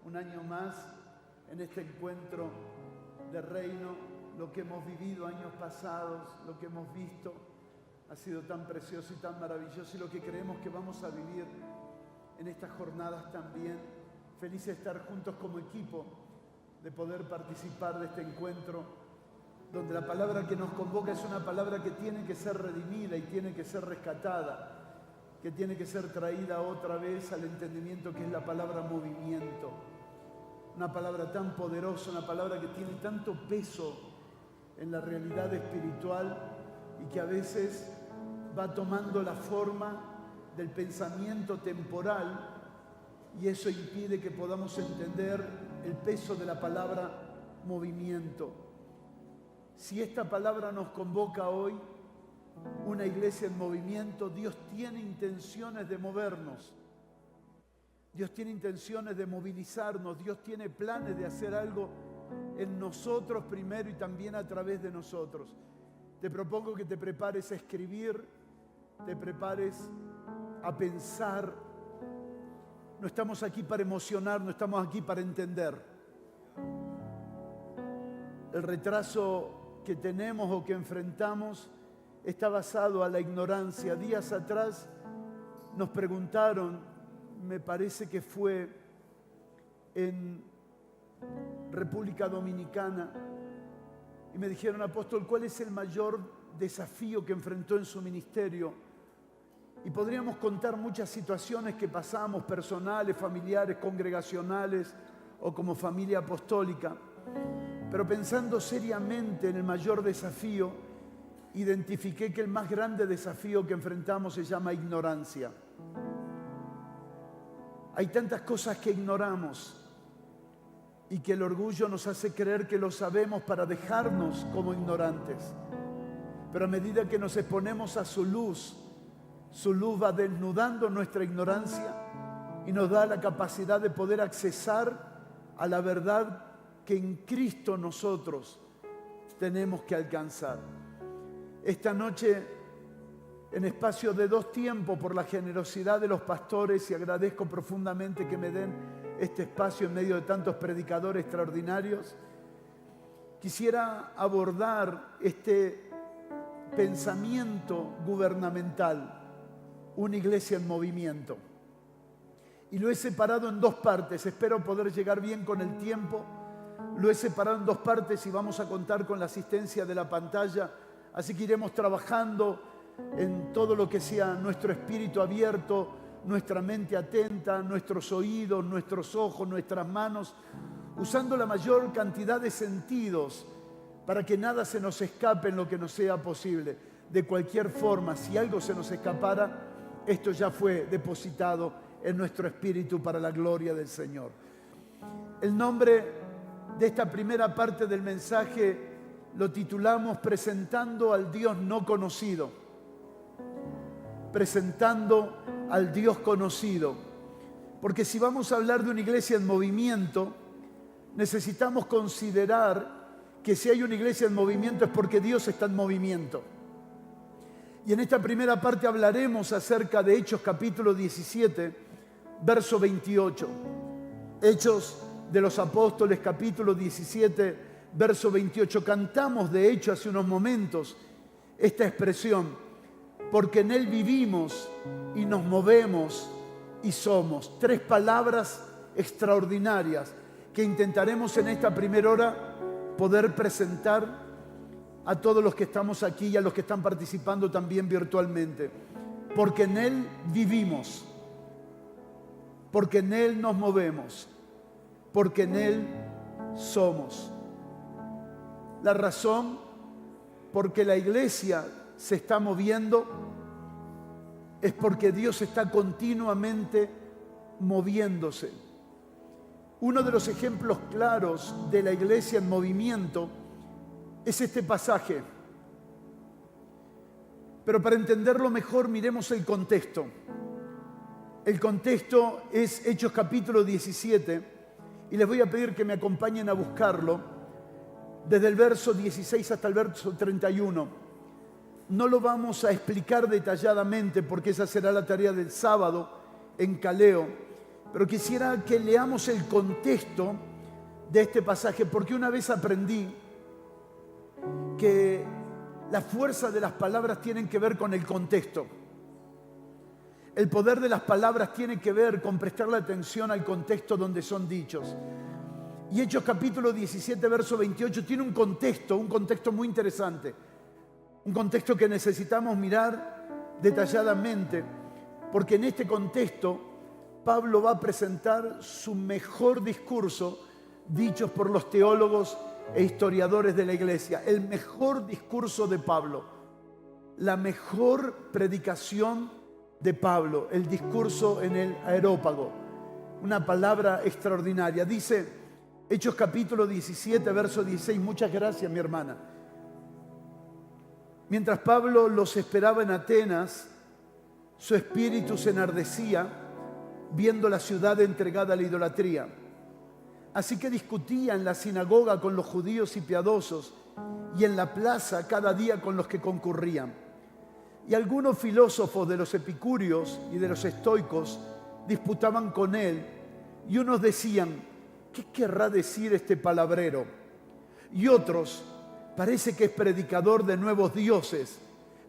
un año más en este encuentro de reino. Lo que hemos vivido años pasados, lo que hemos visto, ha sido tan precioso y tan maravilloso, y lo que creemos que vamos a vivir en estas jornadas también. Feliz de estar juntos como equipo, de poder participar de este encuentro, donde la palabra que nos convoca es una palabra que tiene que ser redimida y tiene que ser rescatada, que tiene que ser traída otra vez al entendimiento, que es la palabra movimiento. Una palabra tan poderosa, una palabra que tiene tanto peso en la realidad espiritual y que a veces va tomando la forma del pensamiento temporal, y eso impide que podamos entender el peso de la palabra movimiento. Si esta palabra nos convoca hoy, una iglesia en movimiento, Dios tiene intenciones de movernos. Dios tiene intenciones de movilizarnos. Dios tiene planes de hacer algo en nosotros primero y también a través de nosotros. Te propongo que te prepares a escribir, te prepares a pensar. No estamos aquí para emocionar, no estamos aquí para entender. El retraso que tenemos o que enfrentamos está basado a la ignorancia. Días atrás nos preguntaron, me parece que fue en República Dominicana, y me dijeron: apóstol, ¿cuál es el mayor desafío que enfrentó en su ministerio? Y podríamos contar muchas situaciones que pasamos, personales, familiares, congregacionales o como familia apostólica. Pero pensando seriamente en el mayor desafío, identifiqué que el más grande desafío que enfrentamos se llama ignorancia. Hay tantas cosas que ignoramos y que el orgullo nos hace creer que lo sabemos para dejarnos como ignorantes. Pero a medida que nos exponemos a su luz va desnudando nuestra ignorancia y nos da la capacidad de poder accesar a la verdad que en Cristo nosotros tenemos que alcanzar. Esta noche, en espacio de 2 tiempos, por la generosidad de los pastores, y agradezco profundamente que me den este espacio en medio de tantos predicadores extraordinarios, quisiera abordar este pensamiento gubernamental, una iglesia en movimiento. Y lo he separado en 2 partes, espero poder llegar bien con el tiempo. Lo he separado en 2 partes y vamos a contar con la asistencia de la pantalla, así que iremos trabajando en todo lo que sea nuestro espíritu abierto, nuestra mente atenta, nuestros oídos, nuestros ojos, nuestras manos, usando la mayor cantidad de sentidos para que nada se nos escape en lo que nos sea posible. De cualquier forma, si algo se nos escapara, esto ya fue depositado en nuestro espíritu para la gloria del Señor. El nombre de esta primera parte del mensaje lo titulamos Presentando al Dios no conocido. Presentando al Dios conocido. Porque si vamos a hablar de una iglesia en movimiento, necesitamos considerar que si hay una iglesia en movimiento es porque Dios está en movimiento. Y en esta primera parte hablaremos acerca de Hechos capítulo 17, verso 28. Hechos de los Apóstoles capítulo 17, verso 28. Cantamos de hecho hace unos momentos esta expresión: porque en Él vivimos y nos movemos y somos. 3 palabras extraordinarias que intentaremos en esta primera hora poder presentar a todos los que estamos aquí y a los que están participando también virtualmente. Porque en Él vivimos, porque en Él nos movemos, porque en Él somos. La razón porque la iglesia se está moviendo es porque Dios está continuamente moviéndose. Uno de los ejemplos claros de la iglesia en movimiento es este pasaje. Pero para entenderlo mejor, miremos el contexto. El contexto es Hechos capítulo 17, y les voy a pedir que me acompañen a buscarlo desde el verso 16 hasta el verso 31. No lo vamos a explicar detalladamente porque esa será la tarea del sábado en Caleo, Pero quisiera que leamos el contexto de este pasaje, porque una vez aprendí que la fuerza de las palabras tienen que ver con el contexto. El poder de las palabras tiene que ver con prestarle atención al contexto donde son dichos. Y Hechos capítulo 17, verso 28, tiene un contexto muy interesante. Un contexto que necesitamos mirar detalladamente, porque en este contexto Pablo va a presentar su mejor discurso, dichos por los teólogos e historiadores de la iglesia. El mejor discurso de Pablo, la mejor predicación de Pablo, el discurso en el Areópago. Una palabra extraordinaria. Dice Hechos capítulo 17, verso 16. Muchas gracias, mi hermana. Mientras Pablo los esperaba en Atenas, su espíritu se enardecía viendo la ciudad entregada a la idolatría. Así que discutía en la sinagoga con los judíos y piadosos y en la plaza cada día con los que concurrían. Y algunos filósofos de los epicúreos y de los estoicos disputaban con él, y unos decían: ¿qué querrá decir este palabrero? Y otros: parece que es predicador de nuevos dioses,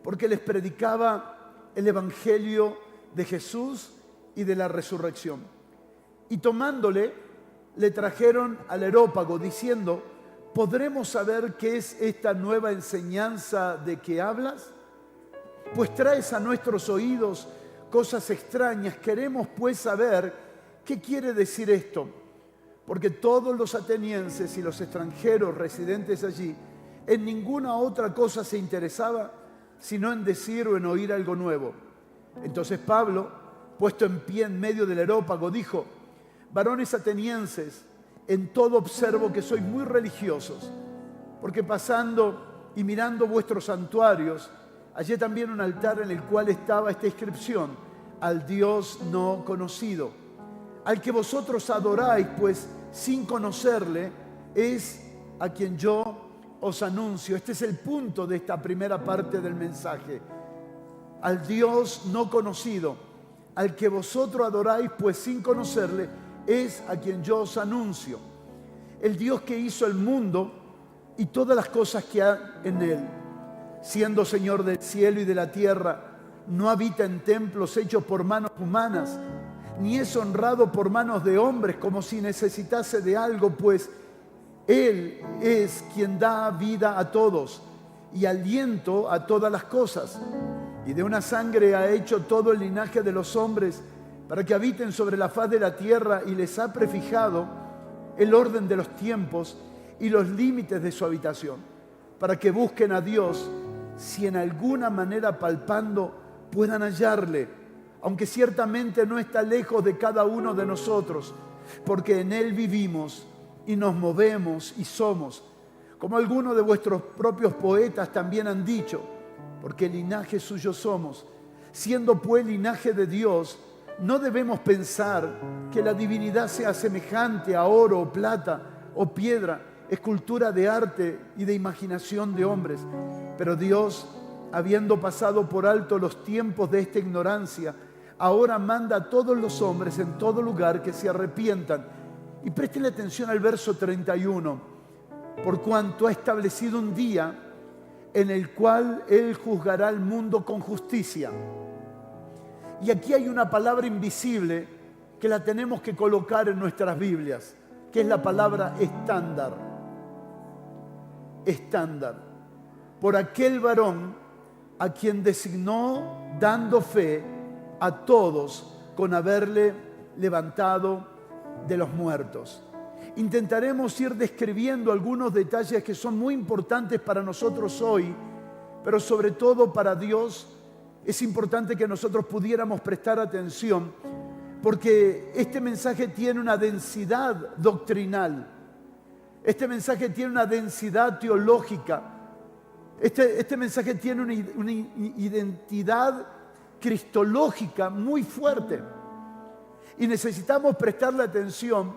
porque les predicaba el evangelio de Jesús y de la resurrección. Y tomándole, le trajeron al Areópago diciendo: ¿podremos saber qué es esta nueva enseñanza de que hablas? Pues traes a nuestros oídos cosas extrañas. Queremos pues saber qué quiere decir esto, porque todos los atenienses y los extranjeros residentes allí en ninguna otra cosa se interesaba sino en decir o en oír algo nuevo. Entonces Pablo, puesto en pie en medio del Areópago, dijo: varones atenienses, en todo observo que sois muy religiosos, porque pasando y mirando vuestros santuarios, hallé también un altar en el cual estaba esta inscripción: al Dios no conocido, al que vosotros adoráis, pues sin conocerle es a quien yo os anuncio. Este es el punto de esta primera parte del mensaje. Al Dios no conocido, al que vosotros adoráis, pues sin conocerle es a quien yo os anuncio. El Dios que hizo el mundo y todas las cosas que hay en él, siendo Señor del cielo y de la tierra, no habita en templos hechos por manos humanas, ni es honrado por manos de hombres como si necesitase de algo, pues Él es quien da vida a todos y aliento a todas las cosas. Y de una sangre ha hecho todo el linaje de los hombres para que habiten sobre la faz de la tierra, y les ha prefijado el orden de los tiempos y los límites de su habitación, para que busquen a Dios, si en alguna manera palpando puedan hallarle, aunque ciertamente no está lejos de cada uno de nosotros, porque en Él vivimos y nos movemos y somos, como algunos de vuestros propios poetas también han dicho, porque linaje suyo somos. Siendo pues linaje de Dios, no debemos pensar que la divinidad sea semejante a oro o plata o piedra, escultura de arte y de imaginación de hombres. Pero Dios, habiendo pasado por alto los tiempos de esta ignorancia, ahora manda a todos los hombres en todo lugar que se arrepientan. Y presten atención al verso 31. Por cuanto ha establecido un día en el cual Él juzgará al mundo con justicia. Y aquí hay una palabra invisible que la tenemos que colocar en nuestras Biblias, que es la palabra estándar. Estándar. Por aquel varón a quien designó dando fe a todos con haberle levantado de los muertos. Intentaremos ir describiendo algunos detalles que son muy importantes para nosotros hoy, pero sobre todo para Dios es importante que nosotros pudiéramos prestar atención, porque este mensaje tiene una densidad doctrinal, este mensaje tiene una densidad teológica, este mensaje tiene una identidad cristológica muy fuerte. Y necesitamos prestarle atención,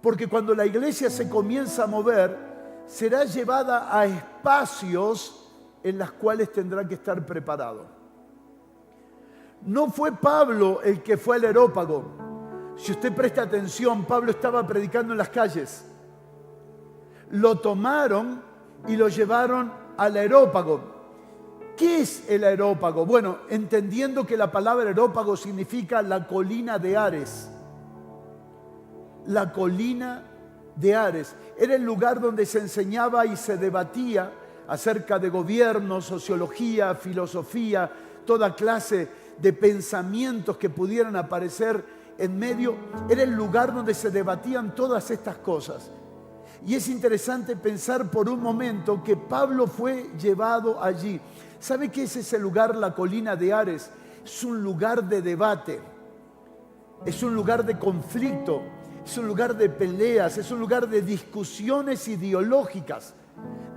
porque cuando la iglesia se comienza a mover, será llevada a espacios en los cuales tendrá que estar preparado. No fue Pablo el que fue al Areópago. Si usted presta atención, Pablo estaba predicando en las calles. Lo tomaron y lo llevaron al Areópago. ¿Qué es el Areópago? Bueno, entendiendo que la palabra Areópago significa la colina de Ares. La colina de Ares. Era el lugar donde se enseñaba y se debatía acerca de gobierno, sociología, filosofía, toda clase de pensamientos que pudieran aparecer en medio. Era el lugar donde se debatían todas estas cosas. Y es interesante pensar por un momento que Pablo fue llevado allí. ¿Sabe qué es ese lugar, la colina de Ares? Es un lugar de debate, es un lugar de conflicto, es un lugar de peleas, es un lugar de discusiones ideológicas.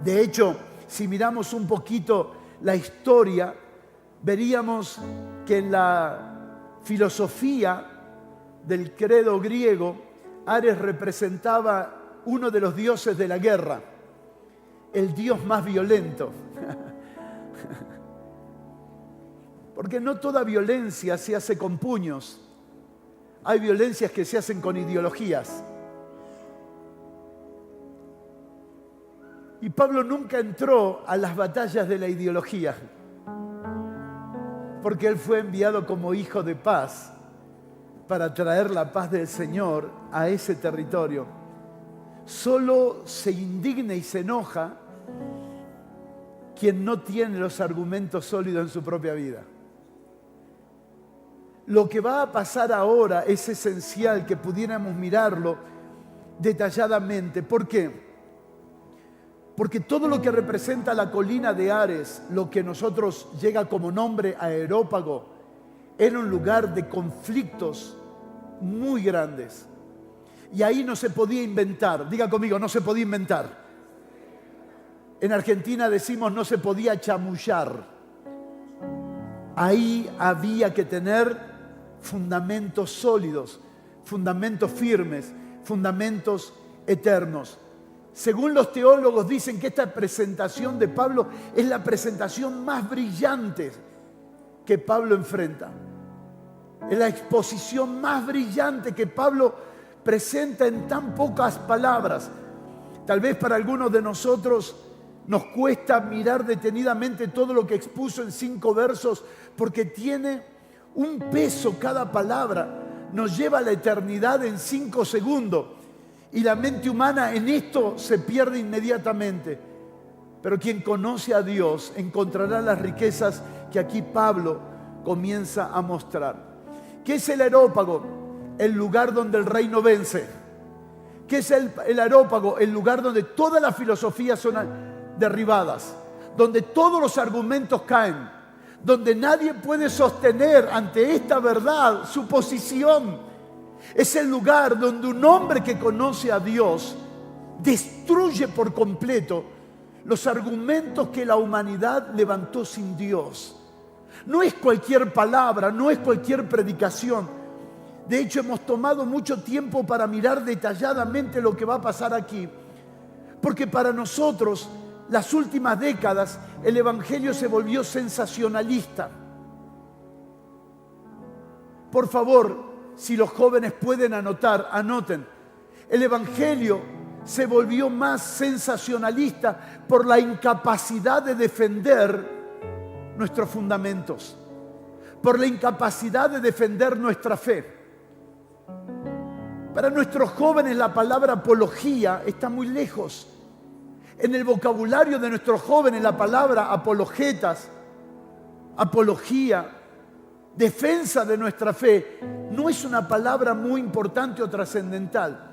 De hecho, si miramos un poquito la historia, veríamos que en la filosofía del credo griego, Ares representaba uno de los dioses de la guerra, el dios más violento. Porque no toda violencia se hace con puños. Hay violencias que se hacen con ideologías. Y Pablo nunca entró a las batallas de la ideología, porque él fue enviado como hijo de paz para traer la paz del Señor a ese territorio. Solo se indigna y se enoja quien no tiene los argumentos sólidos en su propia vida. Lo que va a pasar ahora es esencial que pudiéramos mirarlo detalladamente. ¿Por qué? Porque todo lo que representa la colina de Ares, lo que nosotros llega como nombre Areópago, era un lugar de conflictos muy grandes. Y ahí no se podía inventar. Diga conmigo, no se podía inventar. En Argentina decimos no se podía chamullar. Ahí había que tener fundamentos sólidos, fundamentos firmes, fundamentos eternos. Según los teólogos dicen que esta presentación de Pablo es la presentación más brillante que Pablo enfrenta. Es la exposición más brillante que Pablo presenta en tan pocas palabras. Tal vez para algunos de nosotros nos cuesta mirar detenidamente todo lo que expuso en 5 versos, porque tiene un peso cada palabra. Nos lleva a la eternidad en 5 segundos. Y la mente humana en esto se pierde inmediatamente. Pero quien conoce a Dios encontrará las riquezas que aquí Pablo comienza a mostrar. ¿Qué es el Areópago? El lugar donde el reino vence. ¿Qué es el Areópago? El lugar donde todas las filosofías son derribadas, donde todos los argumentos caen, donde nadie puede sostener ante esta verdad su posición. Es el lugar donde un hombre que conoce a Dios destruye por completo los argumentos que la humanidad levantó sin Dios. No es cualquier palabra, no es cualquier predicación. De hecho, hemos tomado mucho tiempo para mirar detalladamente lo que va a pasar aquí. Porque para nosotros, las últimas décadas, el Evangelio se volvió sensacionalista. Por favor, si los jóvenes pueden anotar, anoten. El Evangelio se volvió más sensacionalista por la incapacidad de defender nuestros fundamentos, por la incapacidad de defender nuestra fe. Para nuestros jóvenes la palabra apología está muy lejos. En el vocabulario de nuestros jóvenes la palabra apologetas, apología, defensa de nuestra fe, no es una palabra muy importante o trascendental.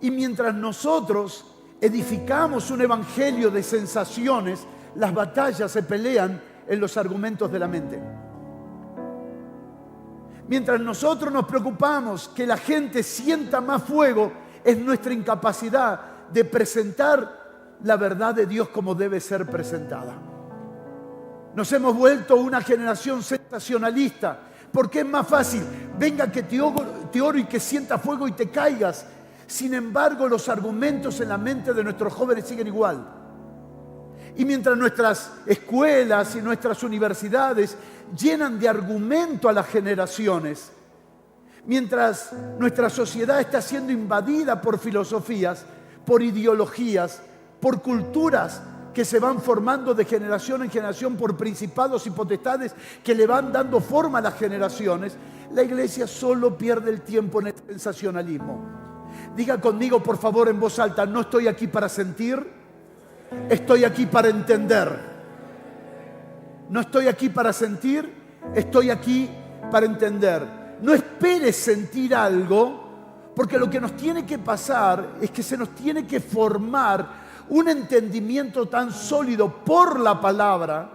Y mientras nosotros edificamos un evangelio de sensaciones, las batallas se pelean en los argumentos de la mente. Mientras nosotros nos preocupamos que la gente sienta más fuego, es nuestra incapacidad de presentar la verdad de Dios como debe ser presentada. Nos hemos vuelto una generación sensacionalista, porque es más fácil, venga que te oro y que sienta fuego y te caigas. Sin embargo, los argumentos en la mente de nuestros jóvenes siguen igual. Y mientras nuestras escuelas y nuestras universidades llenan de argumento a las generaciones, Mientras nuestra sociedad está siendo invadida por filosofías, por ideologías, por culturas que se van formando de generación en generación por principados y potestades que le van dando forma a las generaciones, la iglesia solo pierde el tiempo en el sensacionalismo. Diga conmigo, por favor, en voz alta: no estoy aquí para sentir, estoy aquí para entender. No estoy aquí para sentir, estoy aquí para entender. No esperes sentir algo, porque lo que nos tiene que pasar es que se nos tiene que formar un entendimiento tan sólido por la palabra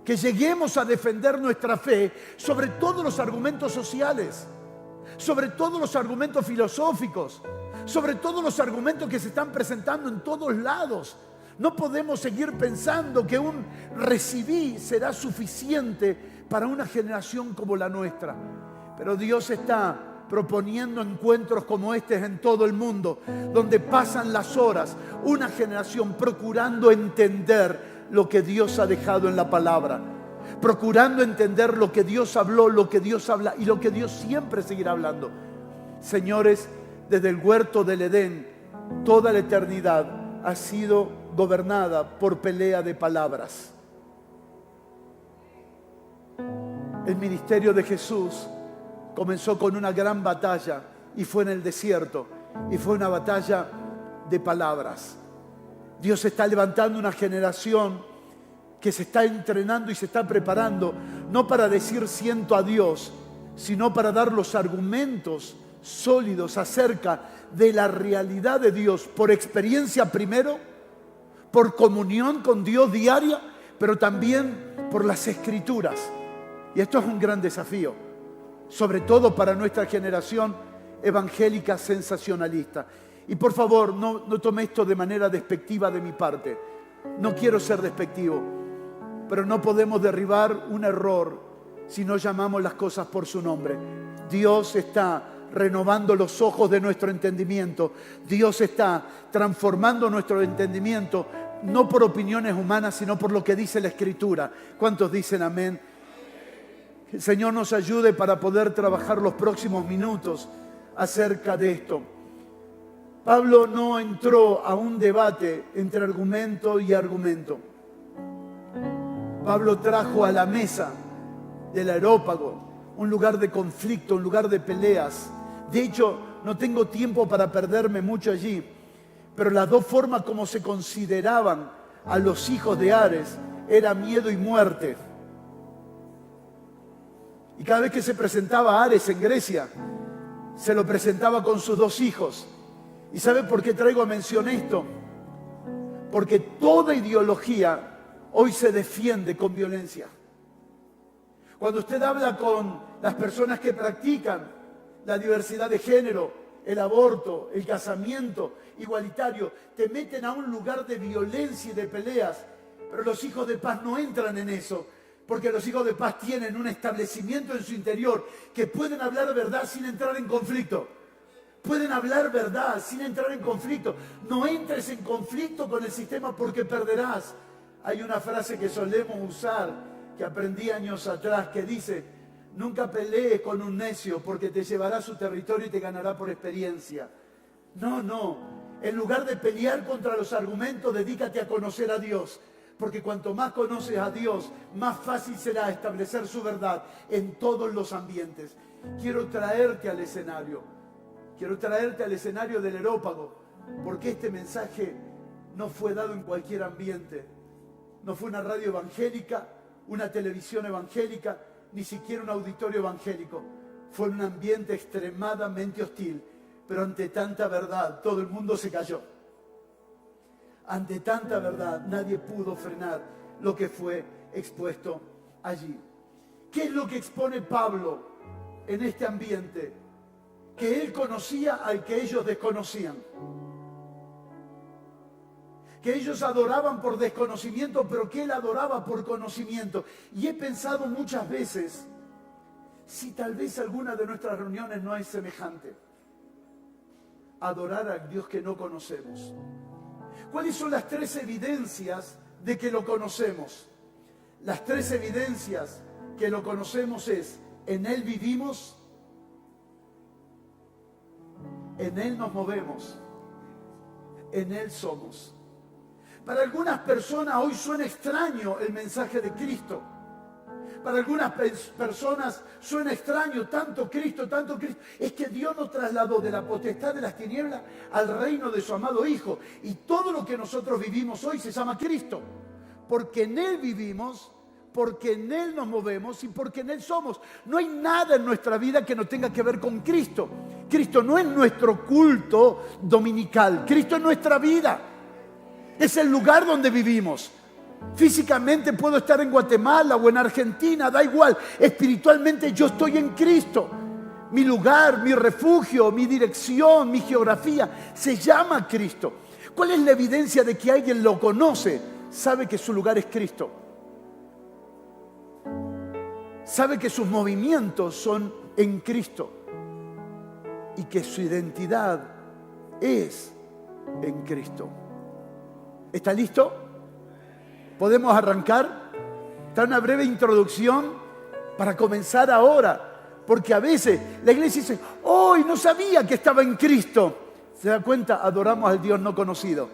que lleguemos a defender nuestra fe sobre todos los argumentos sociales, sobre todos los argumentos filosóficos, sobre todos los argumentos que se están presentando en todos lados. No podemos seguir pensando que un recibí será suficiente para una generación como la nuestra. Pero Dios está proponiendo encuentros como este en todo el mundo, donde pasan las horas, una generación procurando entender lo que Dios ha dejado en la palabra, procurando entender lo que Dios habló, lo que Dios habla y lo que Dios siempre seguirá hablando. Señores, desde el huerto del Edén, toda la eternidad ha sido gobernada por pelea de palabras. El ministerio de Jesús comenzó con una gran batalla y fue en el desierto, y fue una batalla de palabras. Dios está levantando una generación que se está entrenando y se está preparando, no para decir siento a Dios, sino para dar los argumentos sólidos acerca de la realidad de Dios, por experiencia primero, por comunión con Dios diaria, pero también por las Escrituras. Y esto es un gran desafío, sobre todo para nuestra generación evangélica sensacionalista. Y por favor, no tome esto de manera despectiva de mi parte. No quiero ser despectivo, pero no podemos derribar un error si no llamamos las cosas por su nombre. Dios está renovando los ojos de nuestro entendimiento. Dios está transformando nuestro entendimiento, no por opiniones humanas, sino por lo que dice la Escritura. ¿Cuántos dicen amén? Que el Señor nos ayude para poder trabajar los próximos minutos acerca de esto. Pablo no entró a un debate entre argumento y argumento. Pablo trajo a la mesa del Areópago un lugar de conflicto, un lugar de peleas. De hecho, no tengo tiempo para perderme mucho allí, pero las dos formas como se consideraban a los hijos de Ares era miedo y muerte. Y cada vez que se presentaba Ares en Grecia, se lo presentaba con sus dos hijos. ¿Y sabe por qué traigo a mención esto? Porque toda ideología hoy se defiende con violencia. Cuando usted habla con las personas que practican la diversidad de género, el aborto, el casamiento igualitario, te meten a un lugar de violencia y de peleas. Pero los hijos de paz no entran en eso, porque los hijos de paz tienen un establecimiento en su interior que pueden hablar verdad sin entrar en conflicto. Pueden hablar verdad sin entrar en conflicto. No entres en conflicto con el sistema porque perderás. Hay una frase que solemos usar, que aprendí años atrás, que dice: nunca pelees con un necio porque te llevará a su territorio y te ganará por experiencia. No. En lugar de pelear contra los argumentos, dedícate a conocer a Dios. Porque cuanto más conoces a Dios, más fácil será establecer su verdad en todos los ambientes. Quiero traerte al escenario. Quiero traerte al escenario del Areópago, porque este mensaje no fue dado en cualquier ambiente. No fue una radio evangélica, una televisión evangélica, ni siquiera un auditorio evangélico. Fue un ambiente extremadamente hostil, pero ante tanta verdad todo el mundo se cayó. Ante tanta verdad nadie pudo frenar lo que fue expuesto allí. ¿Qué es lo que expone Pablo en este ambiente? Que él conocía al que ellos desconocían. Que ellos adoraban por desconocimiento, pero que él adoraba por conocimiento. Y he pensado muchas veces si tal vez alguna de nuestras reuniones no es semejante. Adorar al Dios que no conocemos. ¿Cuáles son las 3 evidencias de que lo conocemos? Las 3 evidencias que lo conocemos es: en Él vivimos, En Él nos movemos. En Él somos. Para algunas personas hoy suena extraño el mensaje de Cristo. Para algunas personas suena extraño tanto Cristo. Es que Dios nos trasladó de la potestad de las tinieblas al reino de su amado Hijo. Y todo lo que nosotros vivimos hoy se llama Cristo. Porque en Él vivimos, porque en Él nos movemos y porque en Él somos. No hay nada en nuestra vida que no tenga que ver con Cristo. Cristo no es nuestro culto dominical. Cristo es nuestra vida. Es el lugar donde vivimos. Físicamente puedo estar en Guatemala o en Argentina, da igual. Espiritualmente yo estoy en Cristo. Mi lugar, mi refugio, mi dirección, mi geografía se llama Cristo. ¿Cuál es la evidencia de que alguien lo conoce? Sabe que su lugar es Cristo. Sabe que sus movimientos son en Cristo y que su identidad es en Cristo. ¿Está listo? ¿Podemos arrancar? Está una breve introducción para comenzar ahora, porque a veces la iglesia dice, ¡oh, no sabía que estaba en Cristo! ¿Se da cuenta? Adoramos al Dios no conocido.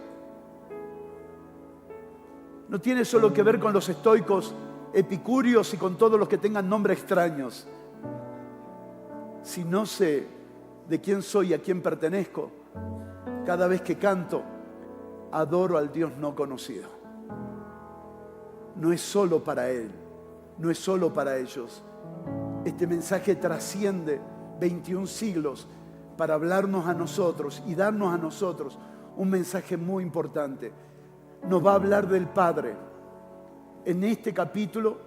No tiene solo que ver con los estoicos, epicúreos y con todos los que tengan nombres extraños. Si no sé de quién soy y a quién pertenezco, cada vez que canto, adoro al Dios no conocido. No es solo para Él, no es solo para ellos. Este mensaje trasciende 21 siglos para hablarnos a nosotros y darnos a nosotros un mensaje muy importante. Nos va a hablar del Padre. En este capítulo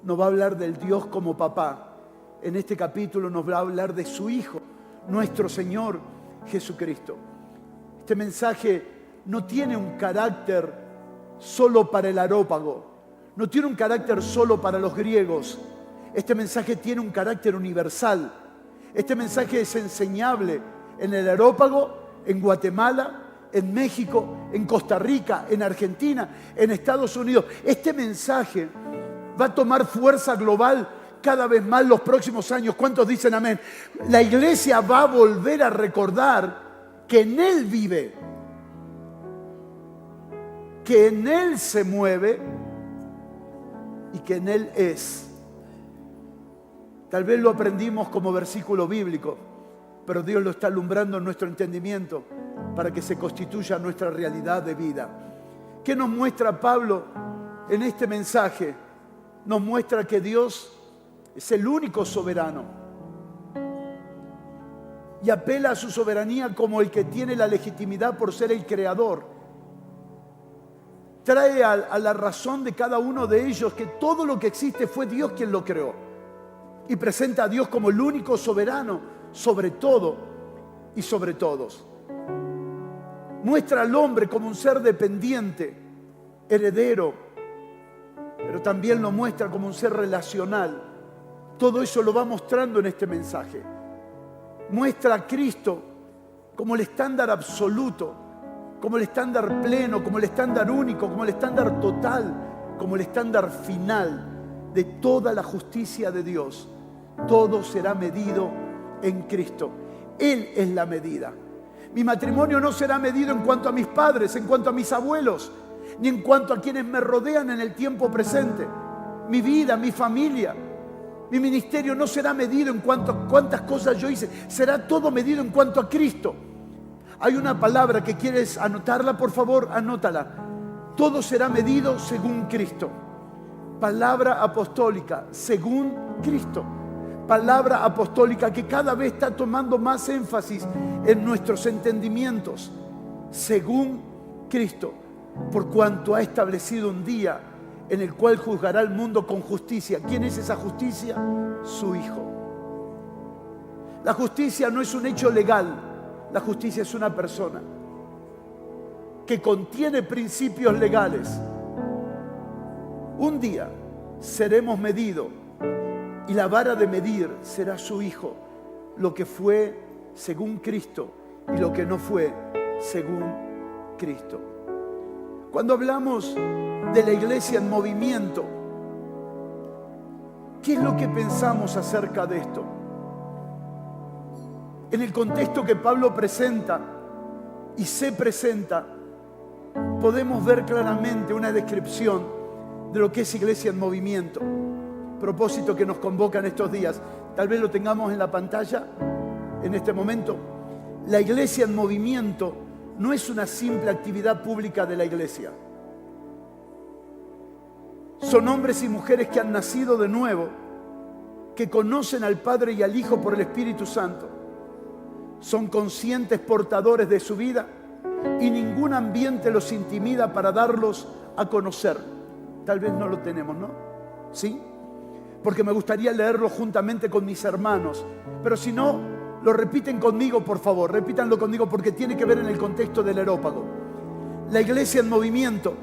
nos va a hablar del Dios como papá. En este capítulo nos va a hablar de su Hijo, nuestro Señor Jesucristo. Este mensaje no tiene un carácter solo para el areópago, no tiene un carácter solo para los griegos. Este mensaje tiene un carácter universal. Este mensaje es enseñable en el areópago, en Guatemala, en México, en Costa Rica, en Argentina, en Estados Unidos. Este mensaje va a tomar fuerza global cada vez más los próximos años. ¿Cuántos dicen amén? La iglesia va a volver a recordar que en Él vive, que en Él se mueve y que en Él es. Tal vez lo aprendimos como versículo bíblico, pero Dios lo está alumbrando en nuestro entendimiento para que se constituya nuestra realidad de vida. ¿Qué nos muestra Pablo en este mensaje? Nos muestra que Dios es el único soberano y apela a su soberanía como el que tiene la legitimidad por ser el creador. Trae a la razón de cada uno de ellos que todo lo que existe fue Dios quien lo creó. Y presenta a Dios como el único soberano sobre todo y sobre todos. Muestra al hombre como un ser dependiente, heredero, pero también lo muestra como un ser relacional. Todo eso lo va mostrando en este mensaje. Muestra a Cristo como el estándar absoluto, como el estándar pleno, como el estándar único, como el estándar total, como el estándar final de toda la justicia de Dios. Todo será medido en Cristo. Él es la medida. Mi matrimonio no será medido en cuanto a mis padres, en cuanto a mis abuelos, ni en cuanto a quienes me rodean en el tiempo presente. Mi vida, mi familia, mi ministerio no será medido en cuanto a cuántas cosas yo hice. Será todo medido en cuanto a Cristo. Hay una palabra que quieres anotarla, por favor, anótala. Todo será medido según Cristo. Palabra apostólica, según Cristo. Palabra apostólica que cada vez está tomando más énfasis en nuestros entendimientos. Según Cristo, por cuanto ha establecido un día en el cual juzgará al mundo con justicia. ¿Quién es esa justicia? Su Hijo. La justicia no es un hecho legal. La justicia es una persona que contiene principios legales. Un día seremos medidos y la vara de medir será su Hijo, lo que fue según Cristo y lo que no fue según Cristo. Cuando hablamos de la iglesia en movimiento, ¿qué es lo que pensamos acerca de esto? en el contexto que Pablo presenta y se presenta, podemos ver claramente una descripción de lo que es Iglesia en Movimiento. Propósito que nos convoca en estos días. Tal vez lo tengamos en la pantalla en este momento. La Iglesia en Movimiento no es una simple actividad pública de la Iglesia. Son hombres y mujeres que han nacido de nuevo, que conocen al Padre y al Hijo por el Espíritu Santo. Son conscientes portadores de su vida y ningún ambiente los intimida para darlos a conocer. Tal vez no lo tenemos, ¿no? ¿Sí? Porque me gustaría leerlo juntamente con mis hermanos. Pero si no, lo repiten conmigo, por favor. Repítanlo conmigo porque tiene que ver en el contexto del Areópago. La Iglesia en Movimiento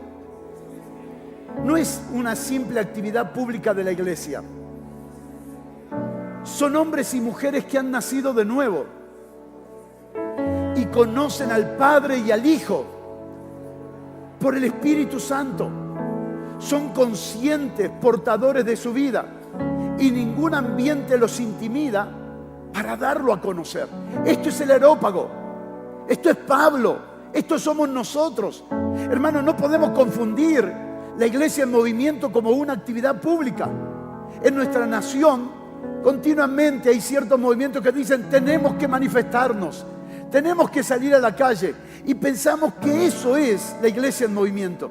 no es una simple actividad pública de la Iglesia. Son hombres y mujeres que han nacido de nuevo y conocen al Padre y al Hijo por el Espíritu Santo. Son conscientes, portadores de su vida, y ningún ambiente los intimida para darlo a conocer. Esto es el Areópago, esto es Pablo, esto somos nosotros. Hermanos, no podemos confundir la Iglesia en Movimiento como una actividad pública. En nuestra nación continuamente hay ciertos movimientos que dicen tenemos que manifestarnos, tenemos que salir a la calle, y pensamos que eso es la Iglesia en Movimiento.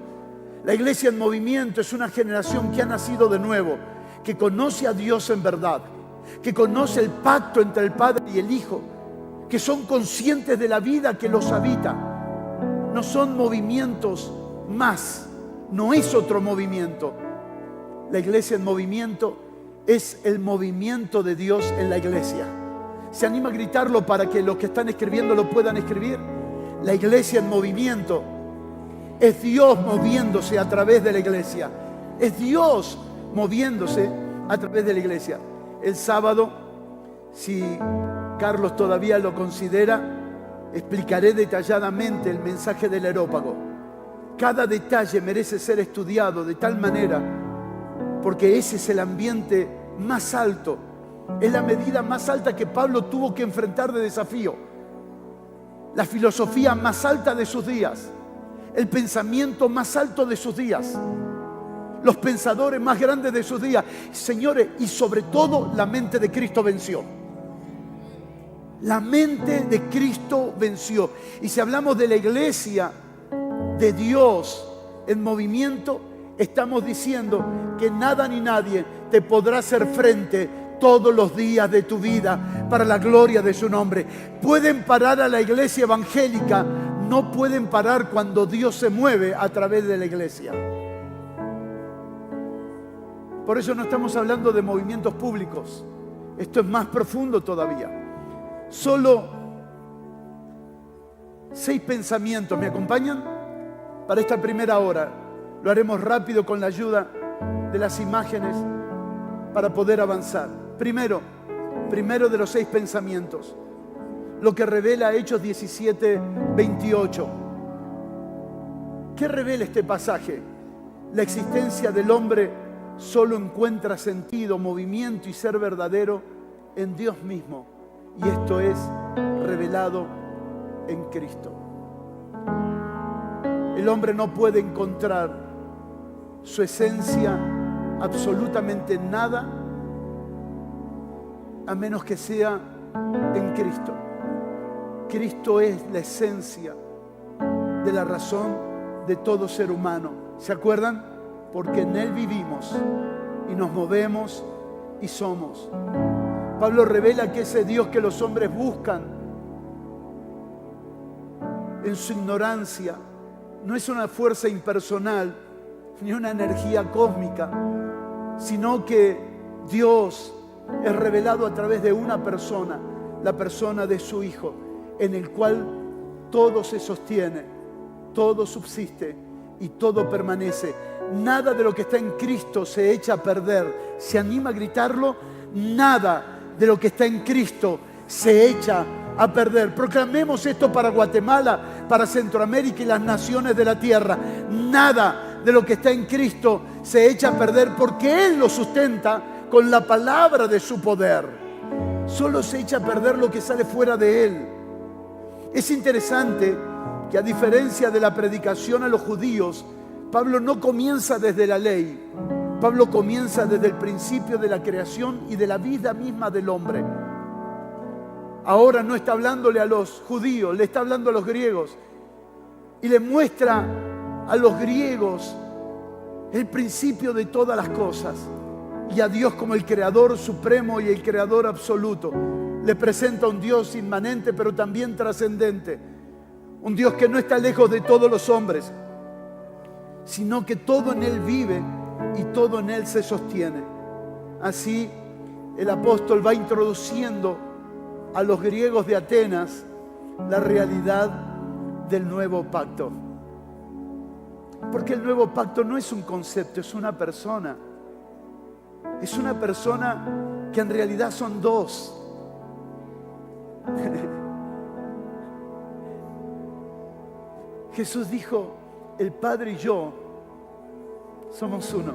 La Iglesia en Movimiento es una generación que ha nacido de nuevo, que conoce a Dios en verdad, que conoce el pacto entre el Padre y el Hijo, que son conscientes de la vida que los habita. No son movimientos más, no es otro movimiento. La Iglesia en Movimiento es el movimiento de Dios en la Iglesia. ¿Se anima a gritarlo para que los que están escribiendo lo puedan escribir? La Iglesia en Movimiento es Dios moviéndose a través de la Iglesia. Es Dios moviéndose a través de la Iglesia. El sábado, si Carlos todavía lo considera, explicaré detalladamente el mensaje del Areópago. Cada detalle merece ser estudiado de tal manera, porque ese es el ambiente más alto, es la medida más alta que Pablo tuvo que enfrentar de desafío. La filosofía más alta de sus días, el pensamiento más alto de sus días, los pensadores más grandes de sus días. Señores, y sobre todo la mente de Cristo venció. La mente de Cristo venció. Y si hablamos de la Iglesia de Dios en movimiento, estamos diciendo que nada ni nadie te podrá hacer frente todos los días de tu vida para la gloria de su nombre. Pueden parar a la iglesia evangélica, no pueden parar cuando Dios se mueve a través de la iglesia. Por eso no estamos hablando de movimientos públicos. Esto es más profundo todavía. Solo 6 pensamientos. ¿Me acompañan? Para esta primera hora. Lo haremos rápido con la ayuda de las imágenes para poder avanzar. Primero de los 6 pensamientos. Lo que revela Hechos 17, 28. ¿Qué revela este pasaje? La existencia del hombre solo encuentra sentido, movimiento y ser verdadero en Dios mismo. Y esto es revelado en Cristo. El hombre no puede encontrar su esencia absolutamente en nada a menos que sea en Cristo. Cristo es la esencia de la razón de todo ser humano. ¿Se acuerdan? Porque en Él vivimos y nos movemos y somos. Pablo revela que ese Dios que los hombres buscan en su ignorancia no es una fuerza impersonal ni una energía cósmica, sino que Dios es revelado a través de una persona, la persona de su Hijo, en el cual todo se sostiene, todo subsiste y todo permanece. Nada de lo que está en Cristo se echa a perder. ¿Se anima a gritarlo? Nada de lo que está en Cristo se echa a perder. Proclamemos esto para Guatemala, para Centroamérica y las naciones de la tierra. Nada de lo que está en Cristo se echa a perder porque Él lo sustenta con la palabra de su poder. Solo se echa a perder lo que sale fuera de él. Es interesante que, a diferencia de la predicación a los judíos, Pablo no comienza desde la ley. Pablo comienza desde el principio de la creación y de la vida misma del hombre. Ahora no está hablándole a los judíos, le está hablando a los griegos. Y le muestra a los griegos el principio de todas las cosas. Y a Dios como el creador supremo y el creador absoluto. Le presenta un Dios inmanente pero también trascendente. Un Dios que no está lejos de todos los hombres, sino que todo en Él vive y todo en Él se sostiene. Así el apóstol va introduciendo a los griegos de Atenas la realidad del nuevo pacto. Porque el nuevo pacto no es un concepto, es una persona. Es una persona que en realidad son dos. Jesús dijo, el Padre y yo somos uno.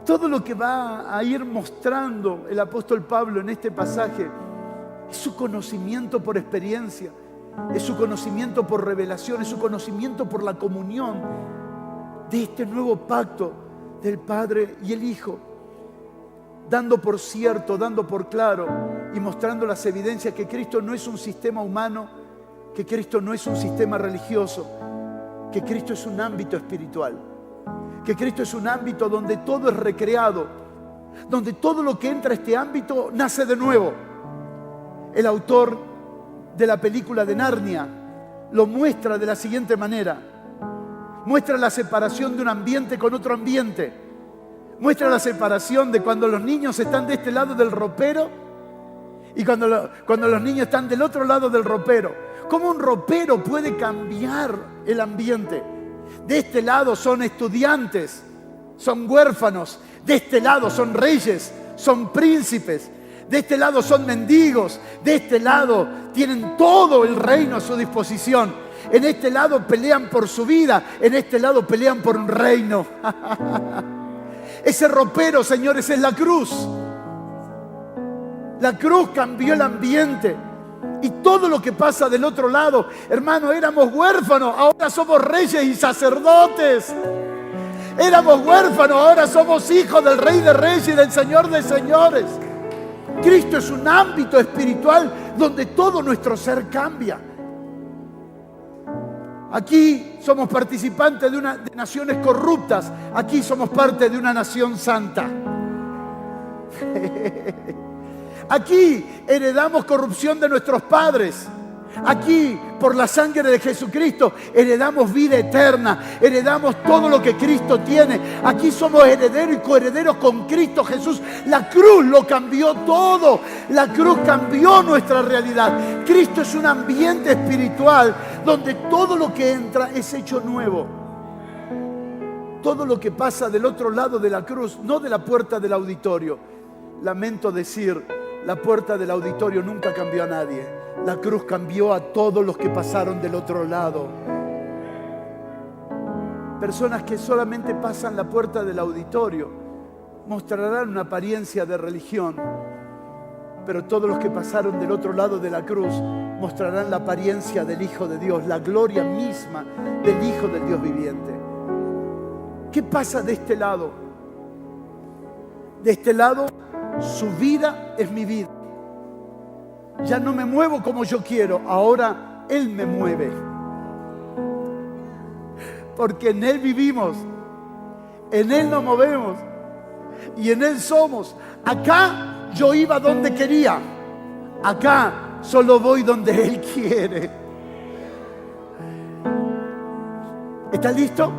Todo lo que va a ir mostrando el apóstol Pablo en este pasaje es su conocimiento por experiencia, es su conocimiento por revelación, es su conocimiento por la comunión de este nuevo pacto del Padre y el Hijo, dando por cierto, dando por claro y mostrando las evidencias que Cristo no es un sistema humano, que Cristo no es un sistema religioso, que Cristo es un ámbito espiritual, que Cristo es un ámbito donde todo es recreado, donde todo lo que entra a este ámbito nace de nuevo. El autor de la película de Narnia lo muestra de la siguiente manera. Muestra la separación de un ambiente con otro ambiente. Muestra la separación de cuando los niños están de este lado del ropero y cuando los niños están del otro lado del ropero. ¿Cómo un ropero puede cambiar el ambiente? De este lado son estudiantes, son huérfanos. De este lado son reyes, son príncipes. De este lado son mendigos. De este lado tienen todo el reino a su disposición. En este lado pelean por su vida. En este lado pelean por un reino. Ese ropero, señores, es la cruz. La cruz cambió el ambiente. Y todo lo que pasa del otro lado, hermano, éramos huérfanos, ahora somos reyes y sacerdotes. Éramos huérfanos, ahora somos hijos del Rey de Reyes y del Señor de Señores. Cristo es un ámbito espiritual donde todo nuestro ser cambia. Aquí somos participantes de naciones corruptas. Aquí somos parte de una nación santa. Aquí heredamos corrupción de nuestros padres. Aquí, por la sangre de Jesucristo, heredamos vida eterna. Heredamos todo lo que Cristo tiene. Aquí somos herederos y coherederos con Cristo Jesús. La cruz lo cambió todo. La cruz cambió nuestra realidad. Cristo es un ambiente espiritual donde todo lo que entra es hecho nuevo. Todo lo que pasa del otro lado de la cruz, no de la puerta del auditorio. Lamento decir, la puerta del auditorio nunca cambió a nadie. La cruz cambió a todos los que pasaron del otro lado. Personas que solamente pasan la puerta del auditorio mostrarán una apariencia de religión, pero todos los que pasaron del otro lado de la cruz mostrarán la apariencia del Hijo de Dios, la gloria misma del Hijo del Dios viviente. ¿Qué pasa de este lado? De este lado, su vida es mi vida. Ya no me muevo como yo quiero, ahora Él me mueve. Porque en Él vivimos, en Él nos movemos y en Él somos. Acá yo iba donde quería, acá solo voy donde Él quiere. ¿Está listo?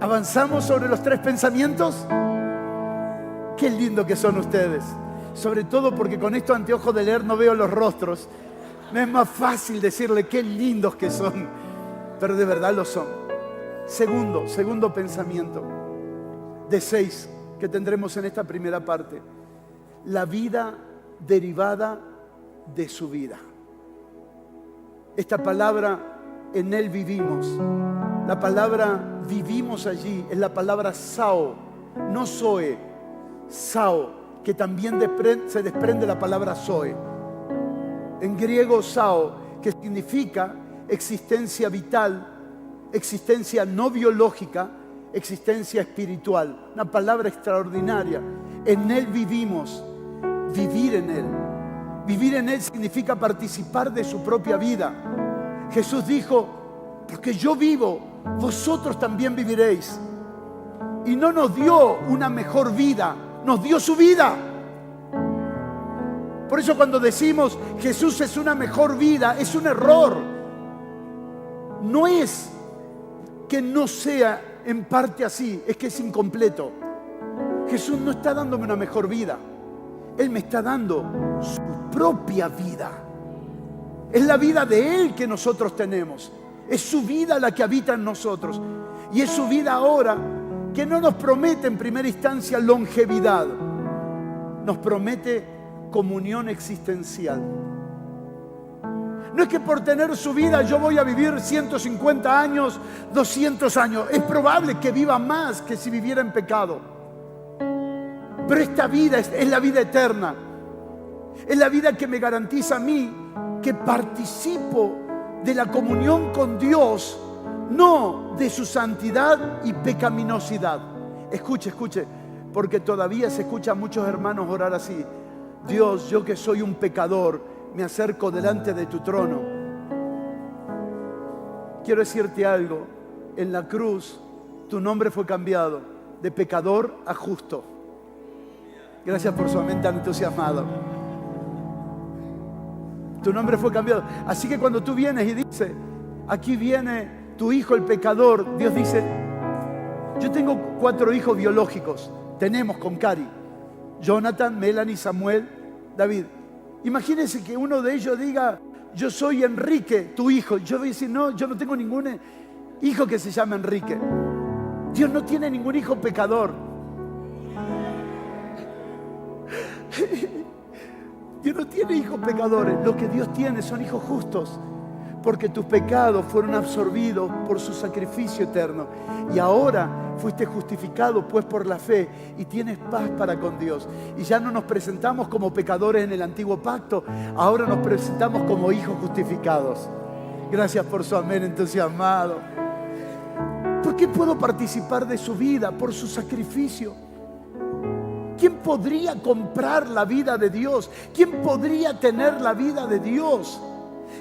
¿Avanzamos sobre los 3 pensamientos? Qué lindo que son ustedes. Sobre todo porque con estos anteojos de leer no veo los rostros. Me es más fácil decirle qué lindos que son, pero de verdad lo son. Segundo pensamiento de 6 que tendremos en esta primera parte. La vida derivada de su vida. Esta palabra, en Él vivimos. La palabra vivimos allí es la palabra sao, no zoe. Sao, que también se desprende la palabra zoe. En griego sao, que significa existencia vital, existencia no biológica, existencia espiritual. Una palabra extraordinaria. En Él vivimos, vivir en Él. Vivir en Él significa participar de su propia vida. Jesús dijo, porque yo vivo, vosotros también viviréis. Y no nos dio una mejor vida, nos dio su vida. Por eso cuando decimos Jesús es una mejor vida, es un error. No es que no sea en parte así, es que es incompleto. Jesús no está dándome una mejor vida. Él me está dando su propia vida. Es la vida de Él que nosotros tenemos. Es su vida la que habita en nosotros. Y es su vida ahora que no nos promete en primera instancia longevidad. Nos promete comunión existencial. No es que por tener su vida yo voy a vivir 150 años, 200 años. Es probable que viva más que si viviera en pecado. Pero esta vida es la vida eterna. Es la vida que me garantiza a mí que participo de la comunión con Dios, no de su santidad y pecaminosidad. Escuche, escuche, porque todavía se escucha a muchos hermanos orar así. Dios, yo que soy un pecador, me acerco delante de tu trono. Quiero decirte algo. En la cruz, tu nombre fue cambiado de pecador a justo. Gracias por su amén tan entusiasmado. Tu nombre fue cambiado. Así que cuando tú vienes y dices, aquí viene tu hijo el pecador, Dios dice, yo tengo 4 hijos biológicos. Tenemos con Cari. Jonathan, Melanie, Samuel, David. Imagínense que uno de ellos diga, yo soy Enrique, tu hijo. Yo voy a decir, no, yo no tengo ningún hijo que se llame Enrique. Dios no tiene ningún hijo pecador. Dios no tiene hijos pecadores. Lo que Dios tiene son hijos justos, porque tus pecados fueron absorbidos por su sacrificio eterno. Y ahora fuiste justificado pues por la fe y tienes paz para con Dios. Y ya no nos presentamos como pecadores en el antiguo pacto, ahora nos presentamos como hijos justificados. Gracias por su amén entusiasmado. ¿Por qué puedo participar de su vida? Por su sacrificio. ¿Quién podría comprar la vida de Dios? ¿Quién podría tener la vida de Dios?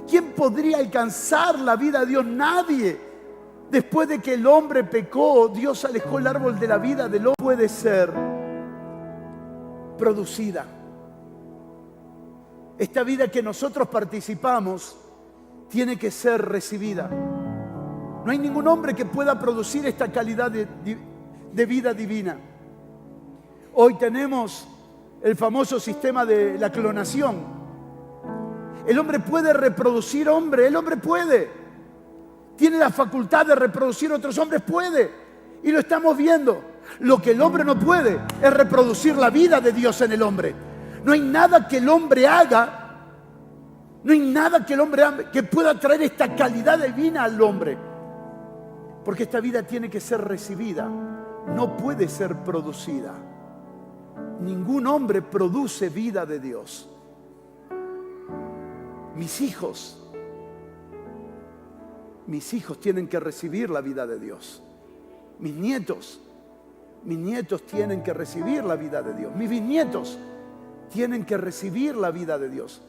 ¿Quién podría alcanzar la vida de Dios? Nadie. Después de que el hombre pecó, Dios alejó el árbol de la vida del hombre. Puede ser producida. Esta vida que nosotros participamos tiene que ser recibida. No hay ningún hombre que pueda producir esta calidad de vida divina. Hoy tenemos el famoso sistema de la clonación. El hombre puede reproducir hombre, el hombre puede. Tiene la facultad de reproducir otros hombres, puede. Y lo estamos viendo. Lo que el hombre no puede es reproducir la vida de Dios en el hombre. No hay nada que el hombre haga, no hay nada que el hombre haga que pueda traer esta calidad divina al hombre. Porque esta vida tiene que ser recibida, no puede ser producida. Ningún hombre produce vida de Dios. Mis hijos tienen que recibir la vida de Dios. Mis nietos tienen que recibir la vida de Dios. Mis bisnietos tienen que recibir la vida de Dios.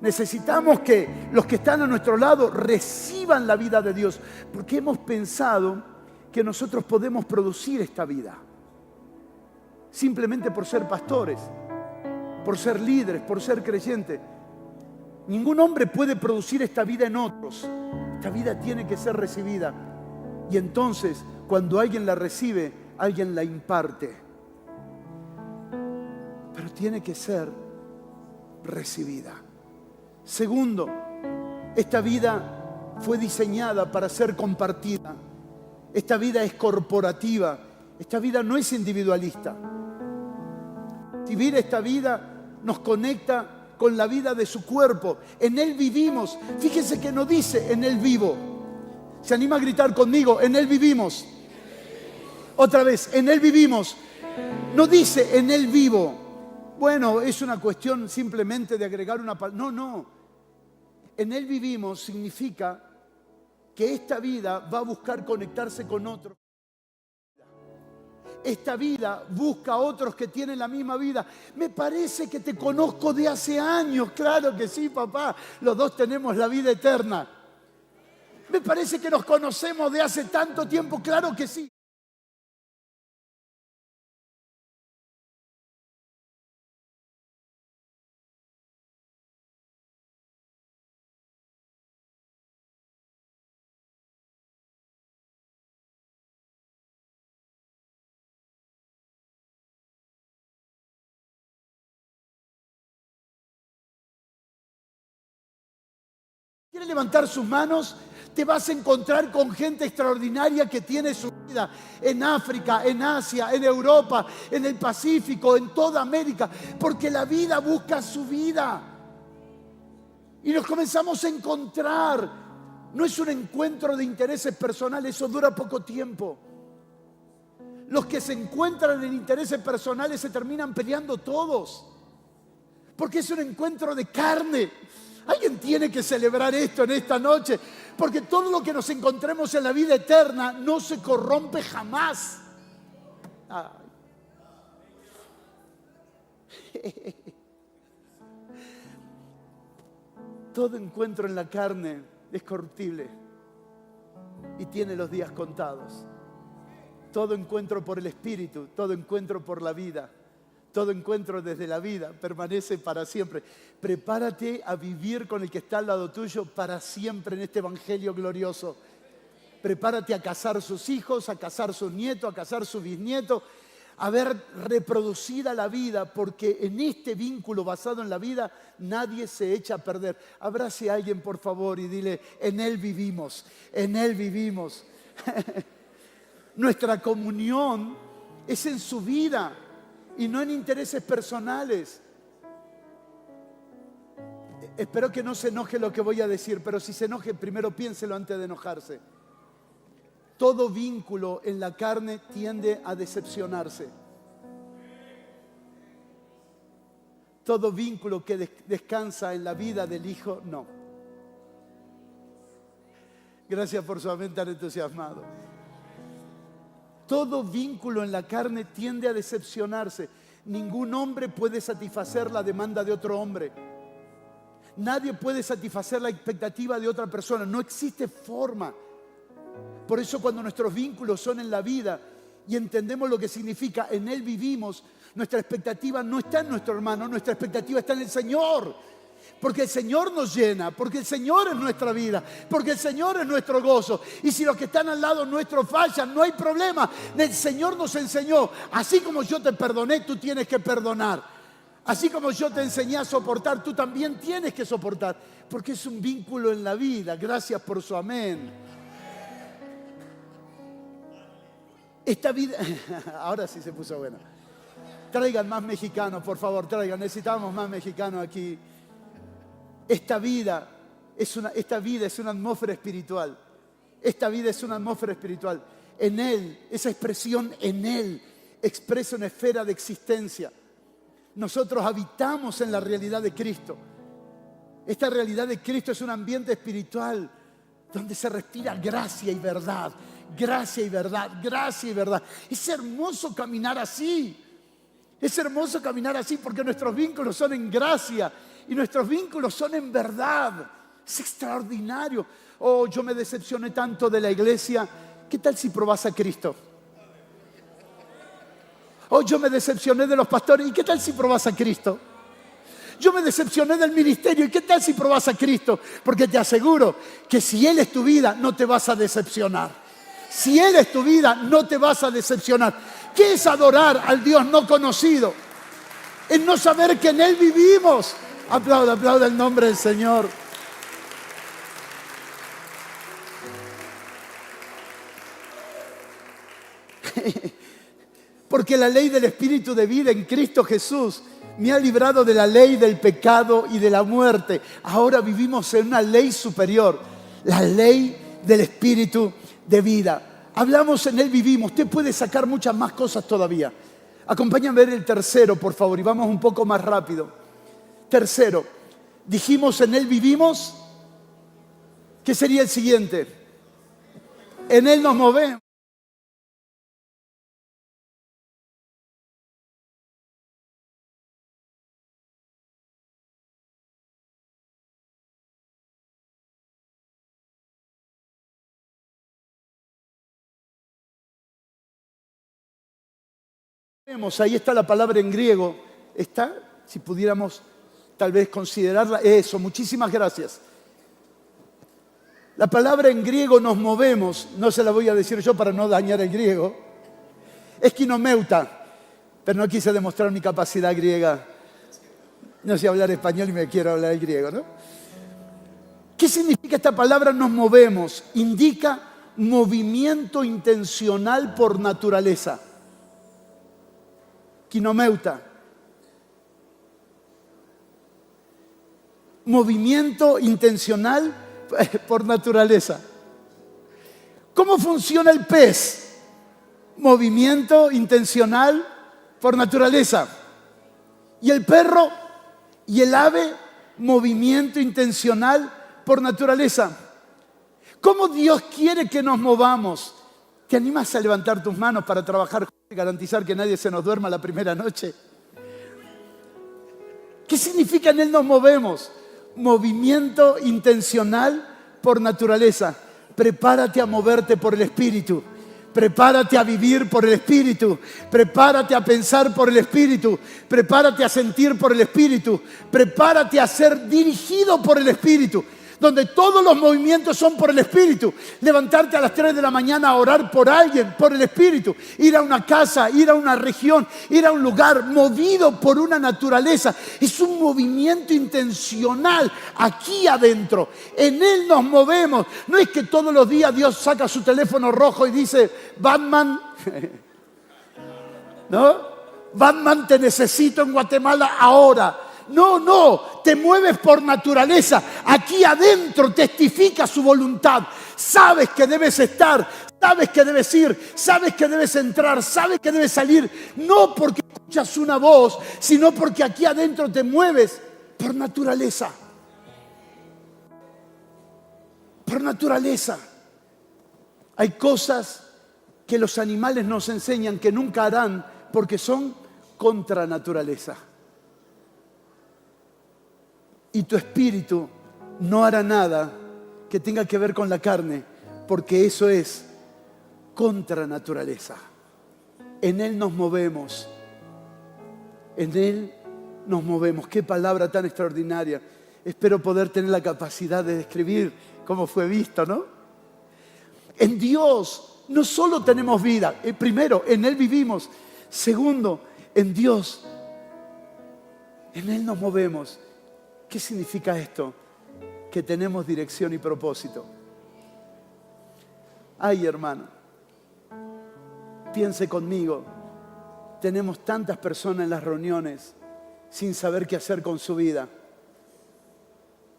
Necesitamos que los que están a nuestro lado reciban la vida de Dios, porque hemos pensado que nosotros podemos producir esta vida simplemente por ser pastores, por ser líderes, por ser creyentes. Ningún hombre puede producir esta vida en otros. Esta vida tiene que ser recibida. Y entonces, cuando alguien la recibe, alguien la imparte. Pero tiene que ser recibida. Segundo, esta vida fue diseñada para ser compartida. Esta vida es corporativa. Esta vida no es individualista. Vivir esta vida nos conecta con la vida de su cuerpo. En Él vivimos. Fíjense que no dice en Él vivo. ¿Se anima a gritar conmigo? En Él vivimos. Otra vez, en Él vivimos. No dice en Él vivo. Bueno, es una cuestión simplemente de agregar una palabra. No, no. En Él vivimos significa que esta vida va a buscar conectarse con otros. Esta vida busca a otros que tienen la misma vida. Me parece que te conozco de hace años. Claro que sí, papá. Los dos tenemos la vida eterna. Me parece que nos conocemos de hace tanto tiempo. Claro que sí. ¿Quiere levantar sus manos? Te vas a encontrar con gente extraordinaria que tiene su vida en África, en Asia, en Europa, en el Pacífico, en toda América, porque la vida busca su vida. Y nos comenzamos a encontrar. No es un encuentro de intereses personales, eso dura poco tiempo. Los que se encuentran en intereses personales se terminan peleando todos, porque es un encuentro de carne. Alguien tiene que celebrar esto en esta noche, porque todo lo que nos encontremos en la vida eterna no se corrompe jamás. Ay. Todo encuentro en la carne es corruptible y tiene los días contados. Todo encuentro por el Espíritu, todo encuentro por la vida, todo encuentro desde la vida permanece para siempre. Prepárate a vivir con el que está al lado tuyo para siempre en este evangelio glorioso. Prepárate a casar sus hijos, a casar sus nietos, a casar sus bisnietos, a ver reproducida la vida, porque en este vínculo basado en la vida nadie se echa a perder. Abrace a alguien, por favor, y dile: en Él vivimos, en Él vivimos. Nuestra comunión es en su vida y no en intereses personales. Espero que no se enoje lo que voy a decir, pero si se enoje, primero piénselo antes de enojarse. Todo vínculo en la carne tiende a decepcionarse. Todo vínculo que descansa en la vida del Hijo, no. Gracias por su amén tan entusiasmado. Todo vínculo en la carne tiende a decepcionarse. Ningún hombre puede satisfacer la demanda de otro hombre. Nadie puede satisfacer la expectativa de otra persona. No existe forma. Por eso cuando nuestros vínculos son en la vida y entendemos lo que significa en Él vivimos, nuestra expectativa no está en nuestro hermano, nuestra expectativa está en el Señor. Porque el Señor nos llena, porque el Señor es nuestra vida, porque el Señor es nuestro gozo. Y si los que están al lado nuestro fallan, no hay problema. El Señor nos enseñó: así como yo te perdoné, tú tienes que perdonar. Así como yo te enseñé a soportar, tú también tienes que soportar. Porque es un vínculo en la vida. Gracias por su amén. Esta vida... Ahora sí se puso buena. Traigan más mexicanos, por favor, traigan. Necesitamos más mexicanos aquí. Esta vida es una atmósfera espiritual. Esta vida es una atmósfera espiritual. En Él, esa expresión en Él, expresa una esfera de existencia. Nosotros habitamos en la realidad de Cristo. Esta realidad de Cristo es un ambiente espiritual donde se respira gracia y verdad. Gracia y verdad, gracia y verdad. Es hermoso caminar así. Es hermoso caminar así porque nuestros vínculos son en gracia y nuestros vínculos son en verdad. Es extraordinario. Oh, yo me decepcioné tanto de la iglesia. ¿Qué tal si probás a Cristo? Oh, yo me decepcioné de los pastores. ¿Y qué tal si probás a Cristo? Yo me decepcioné del ministerio. ¿Y qué tal si probás a Cristo? Porque te aseguro que si Él es tu vida, no te vas a decepcionar. Si Él es tu vida, no te vas a decepcionar. ¿Qué es adorar al Dios no conocido? Es no saber que en Él vivimos. Aplauda, aplauda el nombre del Señor. Porque la ley del Espíritu de vida en Cristo Jesús me ha librado de la ley del pecado y de la muerte. Ahora vivimos en una ley superior, la ley del Espíritu de vida. Hablamos en Él vivimos. Usted puede sacar muchas más cosas todavía. Acompáñame a ver el tercero, por favor, y vamos un poco más rápido. Tercero, dijimos en Él vivimos. ¿Qué sería el siguiente? En Él nos movemos. Ahí está la palabra en griego. ¿Está? Si pudiéramos tal vez considerarla. Eso, muchísimas gracias. La palabra en griego nos movemos, no se la voy a decir yo para no dañar el griego. Es kinomeuta, pero no quise demostrar mi capacidad griega. No sé hablar español y me quiero hablar el griego, ¿no? ¿Qué significa esta palabra nos movemos? Indica movimiento intencional por naturaleza. Kinomeuta. Movimiento intencional por naturaleza. ¿Cómo funciona el pez? Movimiento intencional por naturaleza. Y el perro y el ave, movimiento intencional por naturaleza. ¿Cómo Dios quiere que nos movamos? ¿Te animas a levantar tus manos para trabajar y garantizar que nadie se nos duerma la primera noche? ¿Qué significa en Él nos movemos? Movimiento intencional por naturaleza. Prepárate a moverte por el Espíritu. Prepárate a vivir por el Espíritu. Prepárate a pensar por el Espíritu. Prepárate a sentir por el Espíritu. Prepárate a ser dirigido por el Espíritu. Donde todos los movimientos son por el Espíritu. Levantarte a las 3 de la mañana a orar por alguien, por el Espíritu. Ir a una casa, ir a una región, ir a un lugar movido por una naturaleza. Es un movimiento intencional aquí adentro. En Él nos movemos. No es que todos los días Dios saca su teléfono rojo y dice, Batman, ¿no? Batman, te necesito en Guatemala ahora. No, te mueves por naturaleza. Aquí adentro testifica su voluntad. Sabes que debes estar, sabes que debes ir, sabes que debes entrar, sabes que debes salir. No porque escuchas una voz, sino porque aquí adentro te mueves por naturaleza. Por naturaleza. Hay cosas que los animales nos enseñan que nunca harán porque son contra naturaleza. Y tu espíritu no hará nada que tenga que ver con la carne, porque eso es contra naturaleza. En Él nos movemos. En Él nos movemos. Qué palabra tan extraordinaria. Espero poder tener la capacidad de describir cómo fue visto, ¿no? En Dios no solo tenemos vida. Primero, en Él vivimos. Segundo, en Dios, en Él nos movemos. ¿Qué significa esto? Que tenemos dirección y propósito. Ay, hermano, piense conmigo. Tenemos tantas personas en las reuniones sin saber qué hacer con su vida.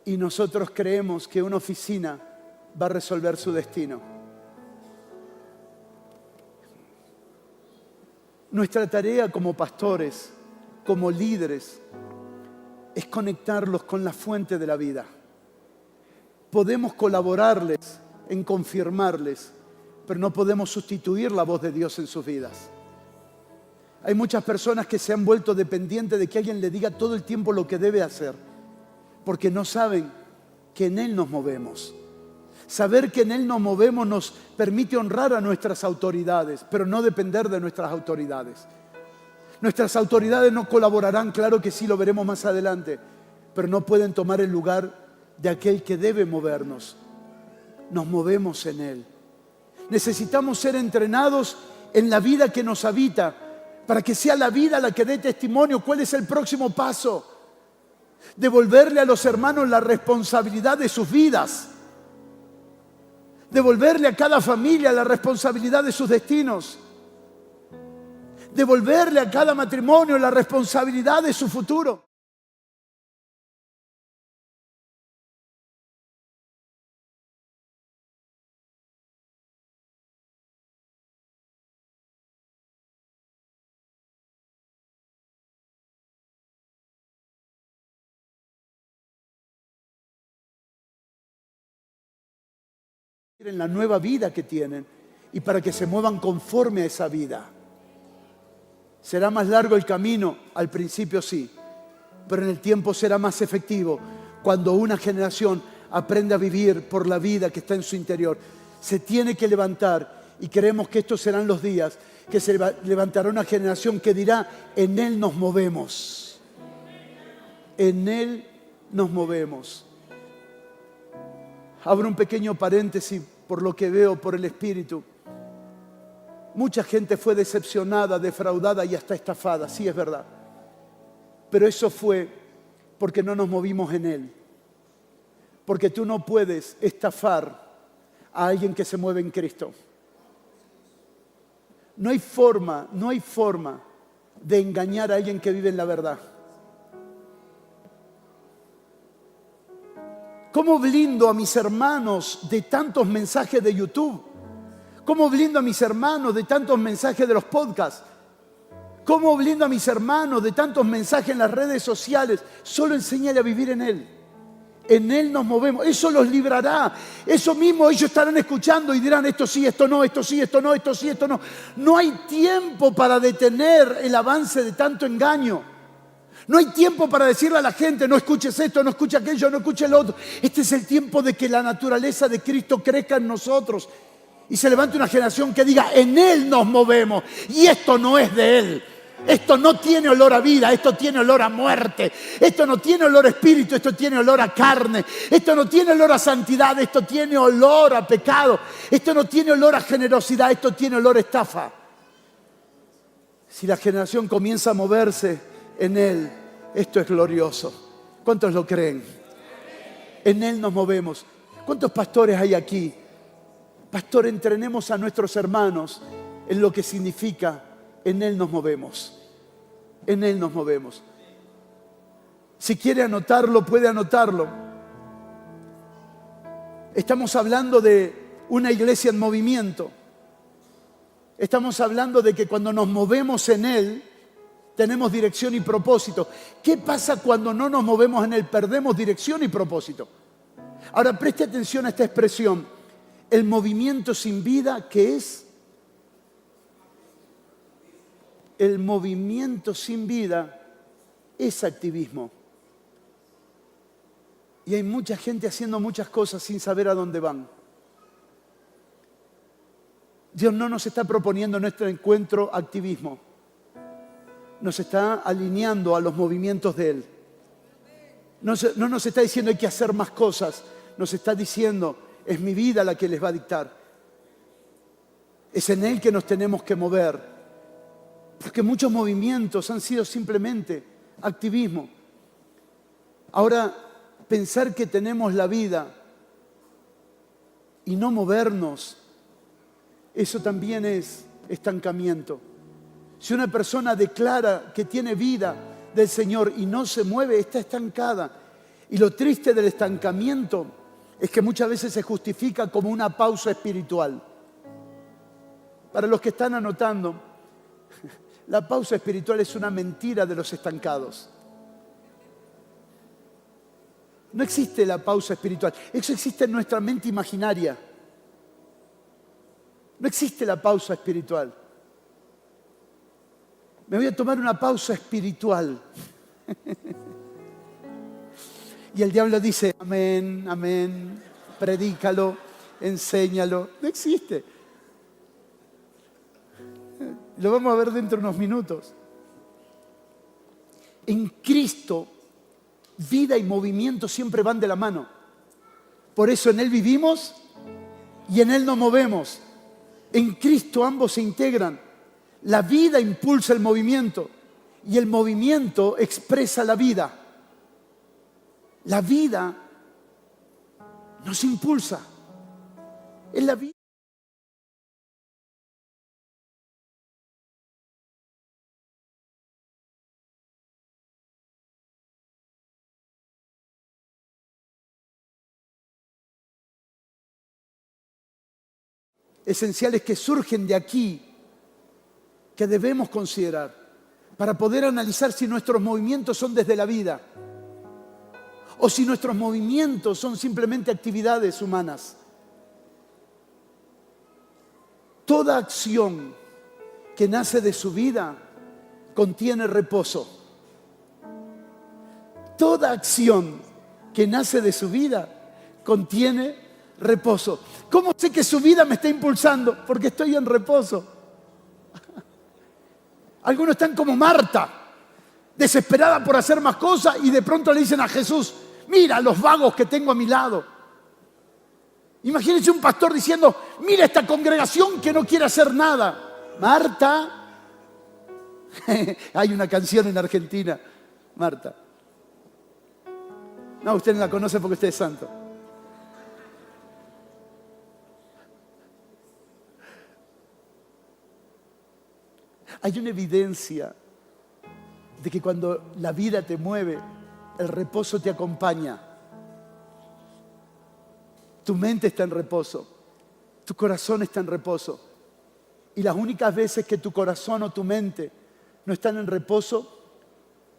Y nosotros creemos que una oficina va a resolver su destino. Nuestra tarea como pastores, como líderes, es conectarlos con la fuente de la vida. Podemos colaborarles en confirmarles, pero no podemos sustituir la voz de Dios en sus vidas. Hay muchas personas que se han vuelto dependientes de que alguien le diga todo el tiempo lo que debe hacer, porque no saben que en Él nos movemos. Saber que en Él nos movemos nos permite honrar a nuestras autoridades, pero no depender de nuestras autoridades. Nuestras autoridades no colaborarán, claro que sí, lo veremos más adelante, pero no pueden tomar el lugar de aquel que debe movernos. Nos movemos en Él. Necesitamos ser entrenados en la vida que nos habita, para que sea la vida la que dé testimonio. ¿Cuál es el próximo paso? Devolverle a los hermanos la responsabilidad de sus vidas. Devolverle a cada familia la responsabilidad de sus destinos. Devolverle a cada matrimonio la responsabilidad de su futuro. en la nueva vida que tienen y para que se muevan conforme a esa vida. Será más largo el camino, al principio sí, pero en el tiempo será más efectivo cuando una generación aprende a vivir por la vida que está en su interior. Se tiene que levantar y creemos que estos serán los días que se levantará una generación que dirá: en Él nos movemos. En Él nos movemos. Abro un pequeño paréntesis por lo que veo por el Espíritu. Mucha gente fue decepcionada, defraudada y hasta estafada, sí es verdad. Pero eso fue porque no nos movimos en Él. Porque tú no puedes estafar a alguien que se mueve en Cristo. No hay forma de engañar a alguien que vive en la verdad. ¿Cómo blindo a mis hermanos de tantos mensajes de YouTube? ¿Cómo blindo a mis hermanos de tantos mensajes de los podcasts? ¿Cómo blindo a mis hermanos de tantos mensajes en las redes sociales? Solo enséñale a vivir en Él. En Él nos movemos. Eso los librará. Eso mismo ellos estarán escuchando y dirán: esto sí, esto no, esto sí, esto no, esto sí, esto no. No hay tiempo para detener el avance de tanto engaño. No hay tiempo para decirle a la gente: no escuches esto, no escuches aquello, no escuches lo otro. Este es el tiempo de que la naturaleza de Cristo crezca en nosotros y se levante una generación que diga: en Él nos movemos. Y esto no es de Él. Esto no tiene olor a vida, esto tiene olor a muerte. Esto no tiene olor a espíritu, esto tiene olor a carne. Esto no tiene olor a santidad, esto tiene olor a pecado. Esto no tiene olor a generosidad, esto tiene olor a estafa. Si la generación comienza a moverse en Él, esto es glorioso. ¿Cuántos lo creen? En Él nos movemos. ¿Cuántos pastores hay aquí? Pastor, entrenemos a nuestros hermanos en lo que significa en Él nos movemos. En Él nos movemos. Si quiere anotarlo, puede anotarlo. Estamos hablando de una iglesia en movimiento. Estamos hablando de que cuando nos movemos en Él, tenemos dirección y propósito. ¿Qué pasa cuando no nos movemos en Él? Perdemos dirección y propósito. Ahora preste atención a esta expresión. El movimiento sin vida, ¿qué es? El movimiento sin vida es activismo. Y hay mucha gente haciendo muchas cosas sin saber a dónde van. Dios no nos está proponiendo en nuestro encuentro activismo. Nos está alineando a los movimientos de Él. No nos está diciendo hay que hacer más cosas. Nos está diciendo: es mi vida la que les va a dictar. Es en Él que nos tenemos que mover. Porque muchos movimientos han sido simplemente activismo. Ahora, pensar que tenemos la vida y no movernos, eso también es estancamiento. Si una persona declara que tiene vida del Señor y no se mueve, está estancada. Y lo triste del estancamiento es que muchas veces se justifica como una pausa espiritual. Para los que están anotando, la pausa espiritual es una mentira de los estancados. No existe la pausa espiritual. Eso existe en nuestra mente imaginaria. No existe la pausa espiritual. Me voy a tomar una pausa espiritual. Y el diablo dice: amén, amén, predícalo, enséñalo. No existe. Lo vamos a ver dentro de unos minutos. En Cristo, vida y movimiento siempre van de la mano. Por eso en Él vivimos y en Él nos movemos. En Cristo ambos se integran. La vida impulsa el movimiento y el movimiento expresa la vida. La vida nos impulsa. Es la vida. Esenciales que surgen de aquí, que debemos considerar para poder analizar si nuestros movimientos son desde la vida o si nuestros movimientos son simplemente actividades humanas. Toda acción que nace de su vida contiene reposo. Toda acción que nace de su vida contiene reposo. ¿Cómo sé que su vida me está impulsando? Porque estoy en reposo. Algunos están como Marta, desesperada por hacer más cosas, y de pronto le dicen a Jesús: mira los vagos que tengo a mi lado. Imagínense un pastor diciendo: mira esta congregación que no quiere hacer nada. Marta. Hay una canción en Argentina, Marta. No, usted no la conoce porque usted es santo. Hay una evidencia de que cuando la vida te mueve, el reposo te acompaña. Tu mente está en reposo, tu corazón está en reposo. Y las únicas veces que tu corazón o tu mente no están en reposo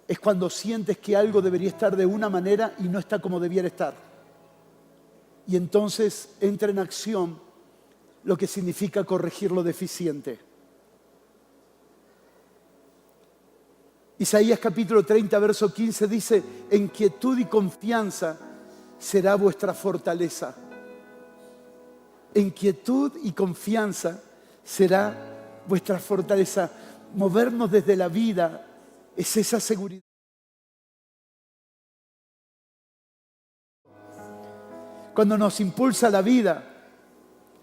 es cuando sientes que algo debería estar de una manera y no está como debiera estar. Y entonces entra en acción lo que significa corregir lo deficiente. Isaías capítulo 30, verso 15 dice: en quietud y confianza será vuestra fortaleza. En quietud y confianza será vuestra fortaleza. Movernos desde la vida es esa seguridad. Cuando nos impulsa la vida,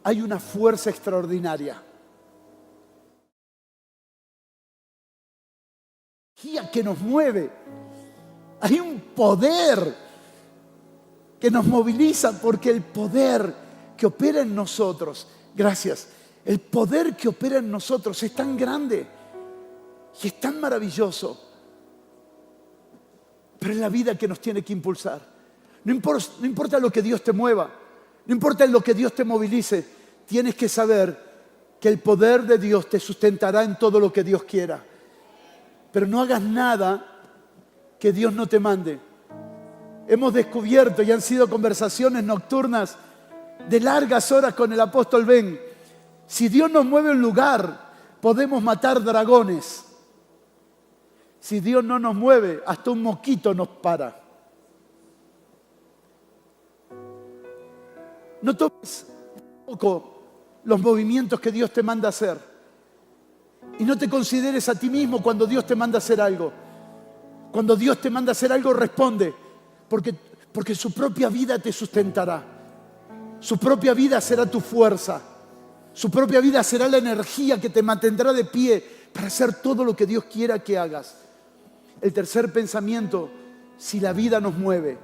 hay una fuerza extraordinaria. Que nos mueve. Hay un poder que nos moviliza, porque el poder que opera en nosotros, gracias, el poder que opera en nosotros es tan grande y es tan maravilloso. Pero es la vida que nos tiene que impulsar. No importa lo que Dios te mueva, no importa lo que Dios te movilice, tienes que saber que el poder de Dios te sustentará en todo lo que Dios quiera. Pero no hagas nada que Dios no te mande. Hemos descubierto, y han sido conversaciones nocturnas de largas horas con el apóstol Ben, si Dios nos mueve un lugar, podemos matar dragones. Si Dios no nos mueve, hasta un mosquito nos para. No tomes poco los movimientos que Dios te manda hacer. Y no te consideres a ti mismo cuando Dios te manda hacer algo. Cuando Dios te manda hacer algo, responde. Porque su propia vida te sustentará. Su propia vida será tu fuerza. Su propia vida será la energía que te mantendrá de pie para hacer todo lo que Dios quiera que hagas. El tercer pensamiento: si la vida nos mueve,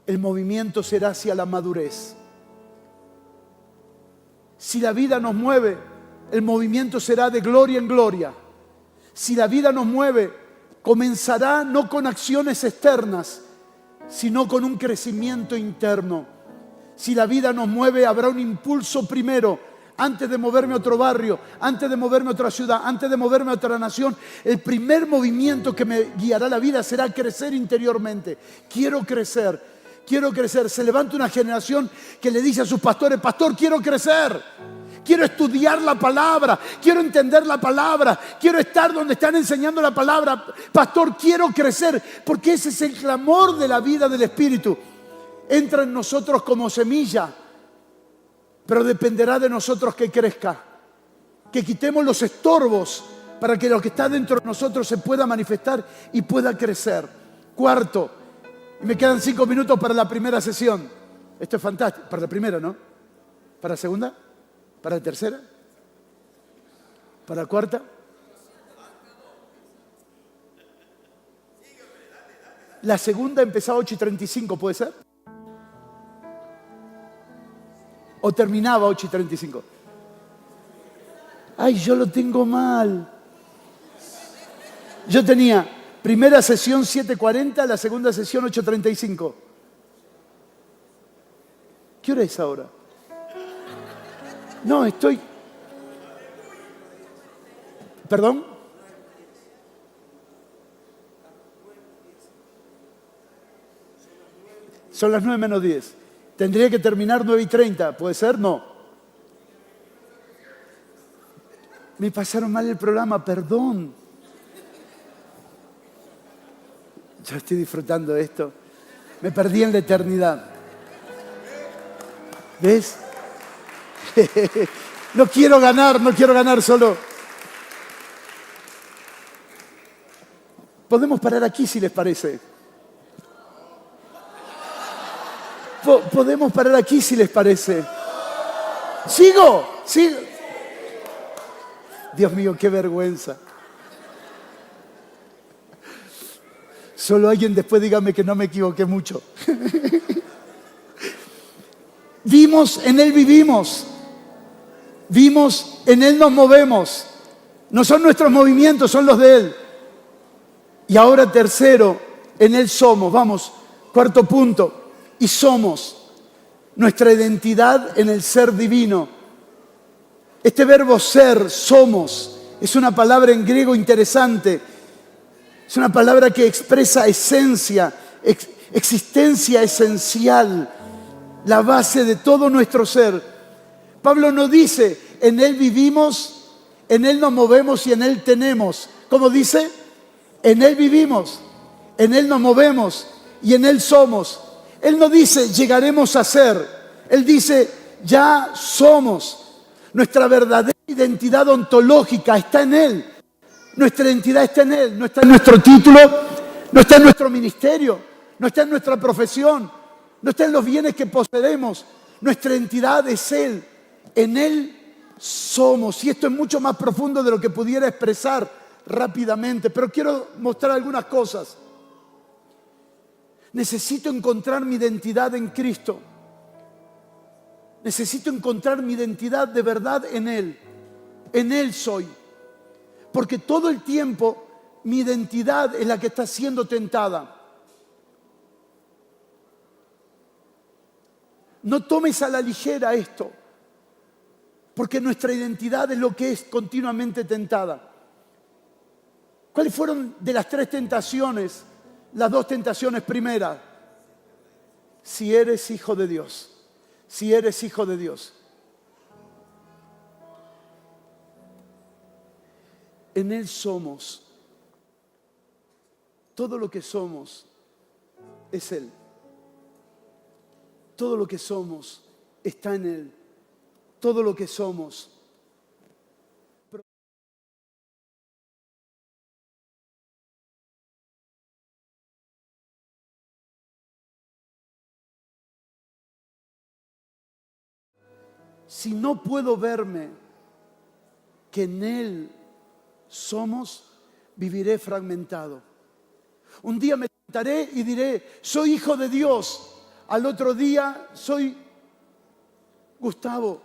el movimiento será hacia la madurez. Si la vida nos mueve, el movimiento será de gloria en gloria. Si la vida nos mueve, comenzará no con acciones externas, sino con un crecimiento interno. Si la vida nos mueve, habrá un impulso primero. Antes de moverme a otro barrio, antes de moverme a otra ciudad, antes de moverme a otra nación, el primer movimiento que me guiará la vida será crecer interiormente. Quiero crecer. Se levanta una generación que le dice a sus pastores: pastor, quiero crecer. Quiero estudiar la palabra, quiero entender la palabra, quiero estar donde están enseñando la palabra. Pastor, quiero crecer, porque ese es el clamor de la vida del Espíritu. Entra en nosotros como semilla, pero dependerá de nosotros que crezca, que quitemos los estorbos para que lo que está dentro de nosotros se pueda manifestar y pueda crecer. Cuarto, y me quedan 5 minutos para la primera sesión. Esto es fantástico. Para la primera, ¿no? ¿Para la segunda? ¿Para la tercera? ¿Para la cuarta? La segunda empezaba a 8:35, ¿puede ser? ¿O terminaba a 8:35? Ay, yo lo tengo mal. Yo tenía primera sesión 7:40, la segunda sesión 8:35. ¿Qué hora es ahora? No, estoy... ¿Perdón? Son las 9:10. Tendría que terminar 9:30, ¿puede ser? No. Me pasaron mal el programa, perdón. Yo estoy disfrutando de esto. Me perdí en la eternidad. ¿Ves? No quiero ganar solo. Podemos parar aquí si les parece. Podemos parar aquí si les parece. ¿Sigo? Dios mío, qué vergüenza. Solo alguien después dígame que no me equivoqué mucho. Vimos, en Él vivimos. Vimos, en Él nos movemos. No son nuestros movimientos, son los de Él. Y ahora tercero, en Él somos. Vamos, cuarto punto. Y somos nuestra identidad en el ser divino. Este verbo ser, somos, es una palabra en griego interesante. Es una palabra que expresa esencia, existencia esencial, la base de todo nuestro ser. Pablo no dice, en Él vivimos, en Él nos movemos y en Él tenemos. ¿Cómo dice? En Él vivimos, en Él nos movemos y en Él somos. Él no dice, llegaremos a ser. Él dice, ya somos. Nuestra verdadera identidad ontológica está en Él. Nuestra identidad está en Él, no está en nuestro título, no está en nuestro ministerio, no está en nuestra profesión, no está en los bienes que poseemos. Nuestra identidad es Él. En Él somos. Y esto es mucho más profundo de lo que pudiera expresar rápidamente. Pero quiero mostrar algunas cosas. Necesito encontrar mi identidad en Cristo. Necesito encontrar mi identidad de verdad en Él. En Él soy. Porque todo el tiempo mi identidad es la que está siendo tentada. No tomes a la ligera esto, porque nuestra identidad es lo que es continuamente tentada. ¿Cuáles fueron de las tres tentaciones, las dos tentaciones primeras? Si eres hijo de Dios, si eres hijo de Dios. En Él somos. Todo lo que somos es Él. Todo lo que somos está en Él. Todo lo que somos. Si no puedo verme que en Él somos, viviré fragmentado. Un día me levantaré y diré, soy hijo de Dios. Al otro día, soy Gustavo.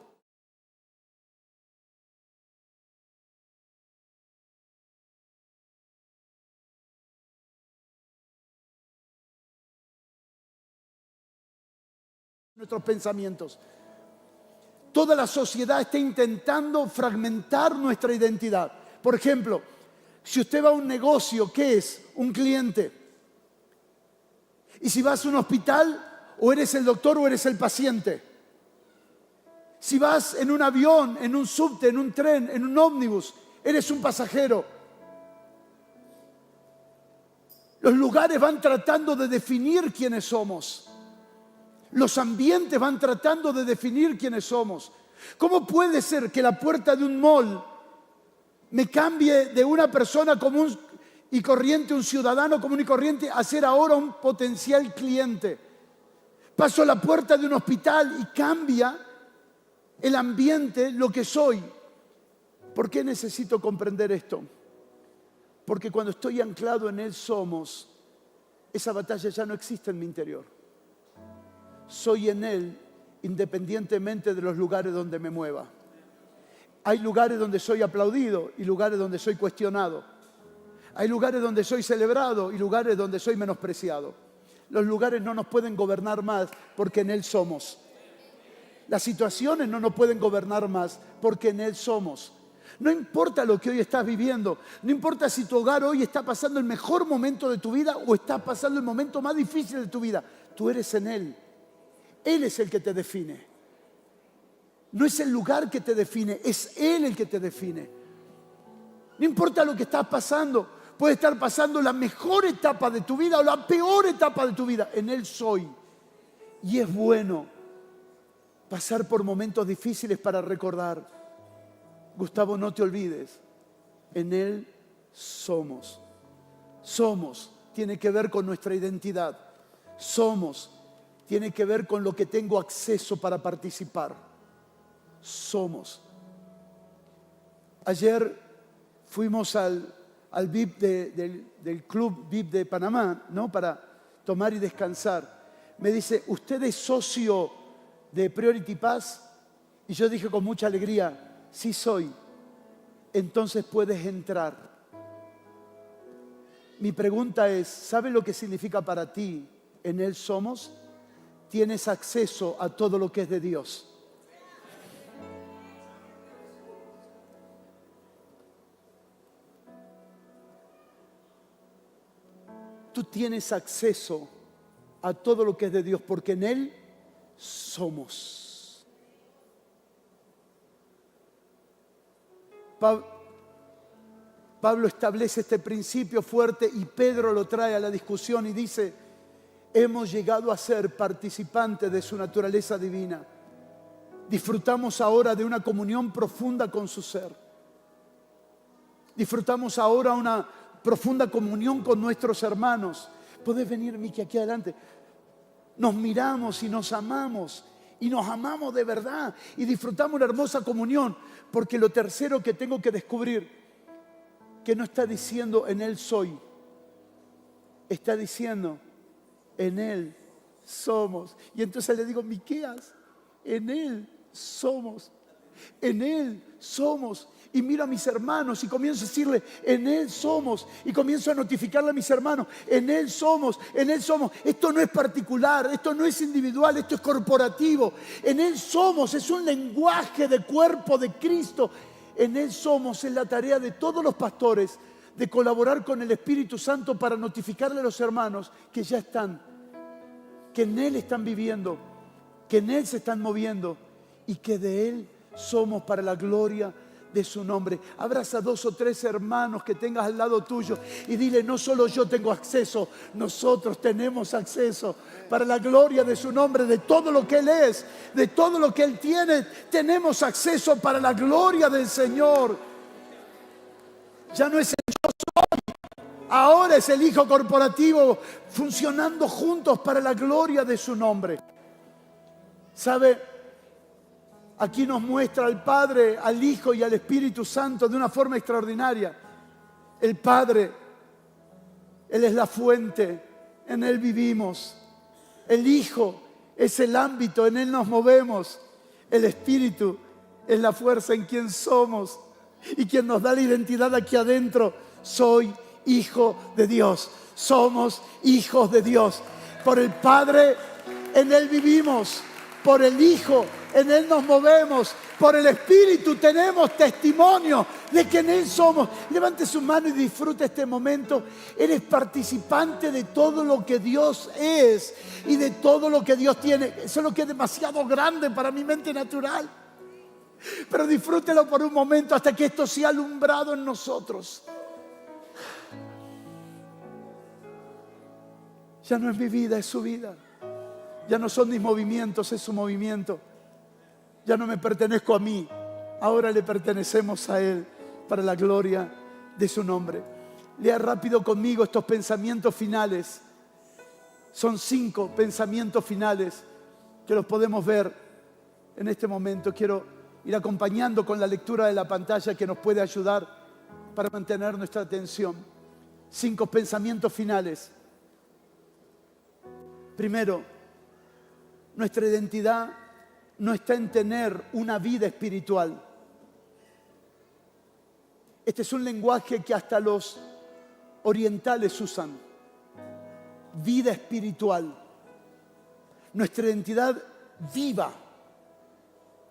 Nuestros pensamientos. Toda la sociedad está intentando fragmentar nuestra identidad. Por ejemplo, si usted va a un negocio, ¿qué es? Un cliente. Y si vas a un hospital, o eres el doctor o eres el paciente. Si vas en un avión, en un subte, en un tren, en un ómnibus, eres un pasajero. Los lugares van tratando de definir quiénes somos. Los ambientes van tratando de definir quiénes somos. ¿Cómo puede ser que la puerta de un mall me cambie de una persona común y corriente, un ciudadano común y corriente, a ser ahora un potencial cliente? Paso la puerta de un hospital y cambia el ambiente, lo que soy. ¿Por qué necesito comprender esto? Porque cuando estoy anclado en Él somos, esa batalla ya no existe en mi interior. Soy en Él independientemente de los lugares donde me mueva. Hay lugares donde soy aplaudido y lugares donde soy cuestionado. Hay lugares donde soy celebrado y lugares donde soy menospreciado. Los lugares no nos pueden gobernar más porque en Él somos. Las situaciones no nos pueden gobernar más porque en Él somos. No importa lo que hoy estás viviendo, no importa si tu hogar hoy está pasando el mejor momento de tu vida o está pasando el momento más difícil de tu vida, tú eres en Él. Él es el que te define. No es el lugar que te define, es Él el que te define. No importa lo que estás pasando. Puede estar pasando la mejor etapa de tu vida o la peor etapa de tu vida. En Él soy. Y es bueno pasar por momentos difíciles para recordar. Gustavo, no te olvides. En Él somos. Somos. Tiene que ver con nuestra identidad. Somos. Tiene que ver con lo que tengo acceso para participar. Somos. Ayer fuimos al VIP del Club VIP de Panamá, ¿no? Para tomar y descansar. Me dice, ¿usted es socio de Priority Pass? Y yo dije con mucha alegría, sí soy. Entonces puedes entrar. Mi pregunta es, ¿sabe lo que significa para ti? En Él somos. Tienes acceso a todo lo que es de Dios. Tú tienes acceso a todo lo que es de Dios, porque en Él somos. Pablo establece este principio fuerte y Pedro lo trae a la discusión y dice, hemos llegado a ser participantes de su naturaleza divina. Disfrutamos ahora de una comunión profunda con su ser. Disfrutamos ahora una profunda comunión con nuestros hermanos. Podés venir, Miki, aquí adelante. Nos miramos y nos amamos de verdad y disfrutamos una hermosa comunión, porque lo tercero que tengo que descubrir, que no está diciendo en Él soy, está diciendo en Él somos. Y entonces le digo, Miqueas, en Él somos, en Él somos. Y miro a mis hermanos y comienzo a decirle, en Él somos. Y comienzo a notificarle a mis hermanos, en Él somos, en Él somos. Esto no es particular, esto no es individual, esto es corporativo. En Él somos, es un lenguaje de cuerpo de Cristo. En Él somos, es la tarea de todos los pastores, de colaborar con el Espíritu Santo para notificarle a los hermanos que ya están, que en Él están viviendo, que en Él se están moviendo y que de Él somos para la gloria de su nombre. Abraza 2 o 3 hermanos que tengas al lado tuyo y dile, no solo yo tengo acceso, nosotros tenemos acceso para la gloria de su nombre, de todo lo que Él es, de todo lo que Él tiene, tenemos acceso para la gloria del Señor. Ya no es el yo soy, ahora es el Hijo corporativo funcionando juntos para la gloria de su nombre. ¿Sabe? Aquí nos muestra al Padre, al Hijo y al Espíritu Santo de una forma extraordinaria. El Padre, Él es la fuente, en Él vivimos. El Hijo es el ámbito, en Él nos movemos. El Espíritu es la fuerza en quien somos y quien nos da la identidad aquí adentro. Soy hijo de Dios, somos hijos de Dios. Por el Padre, en Él vivimos. Por el Hijo, en Él nos movemos. Por el Espíritu tenemos testimonio de que en Él somos. Levante su mano y disfrute este momento. Eres participante de todo lo que Dios es y de todo lo que Dios tiene. Eso es lo que es demasiado grande para mi mente natural. Pero disfrútelo por un momento hasta que esto sea alumbrado en nosotros. Ya no es mi vida, es su vida. Ya no son mis movimientos, es su movimiento. Ya no me pertenezco a mí, ahora le pertenecemos a Él para la gloria de su nombre. Lea rápido conmigo estos pensamientos finales. Son 5 pensamientos finales que los podemos ver en este momento. Quiero ir acompañando con la lectura de la pantalla que nos puede ayudar para mantener nuestra atención. 5 pensamientos finales. Primero, nuestra identidad no está en tener una vida espiritual. Este es un lenguaje que hasta los orientales usan. Vida espiritual. Nuestra identidad viva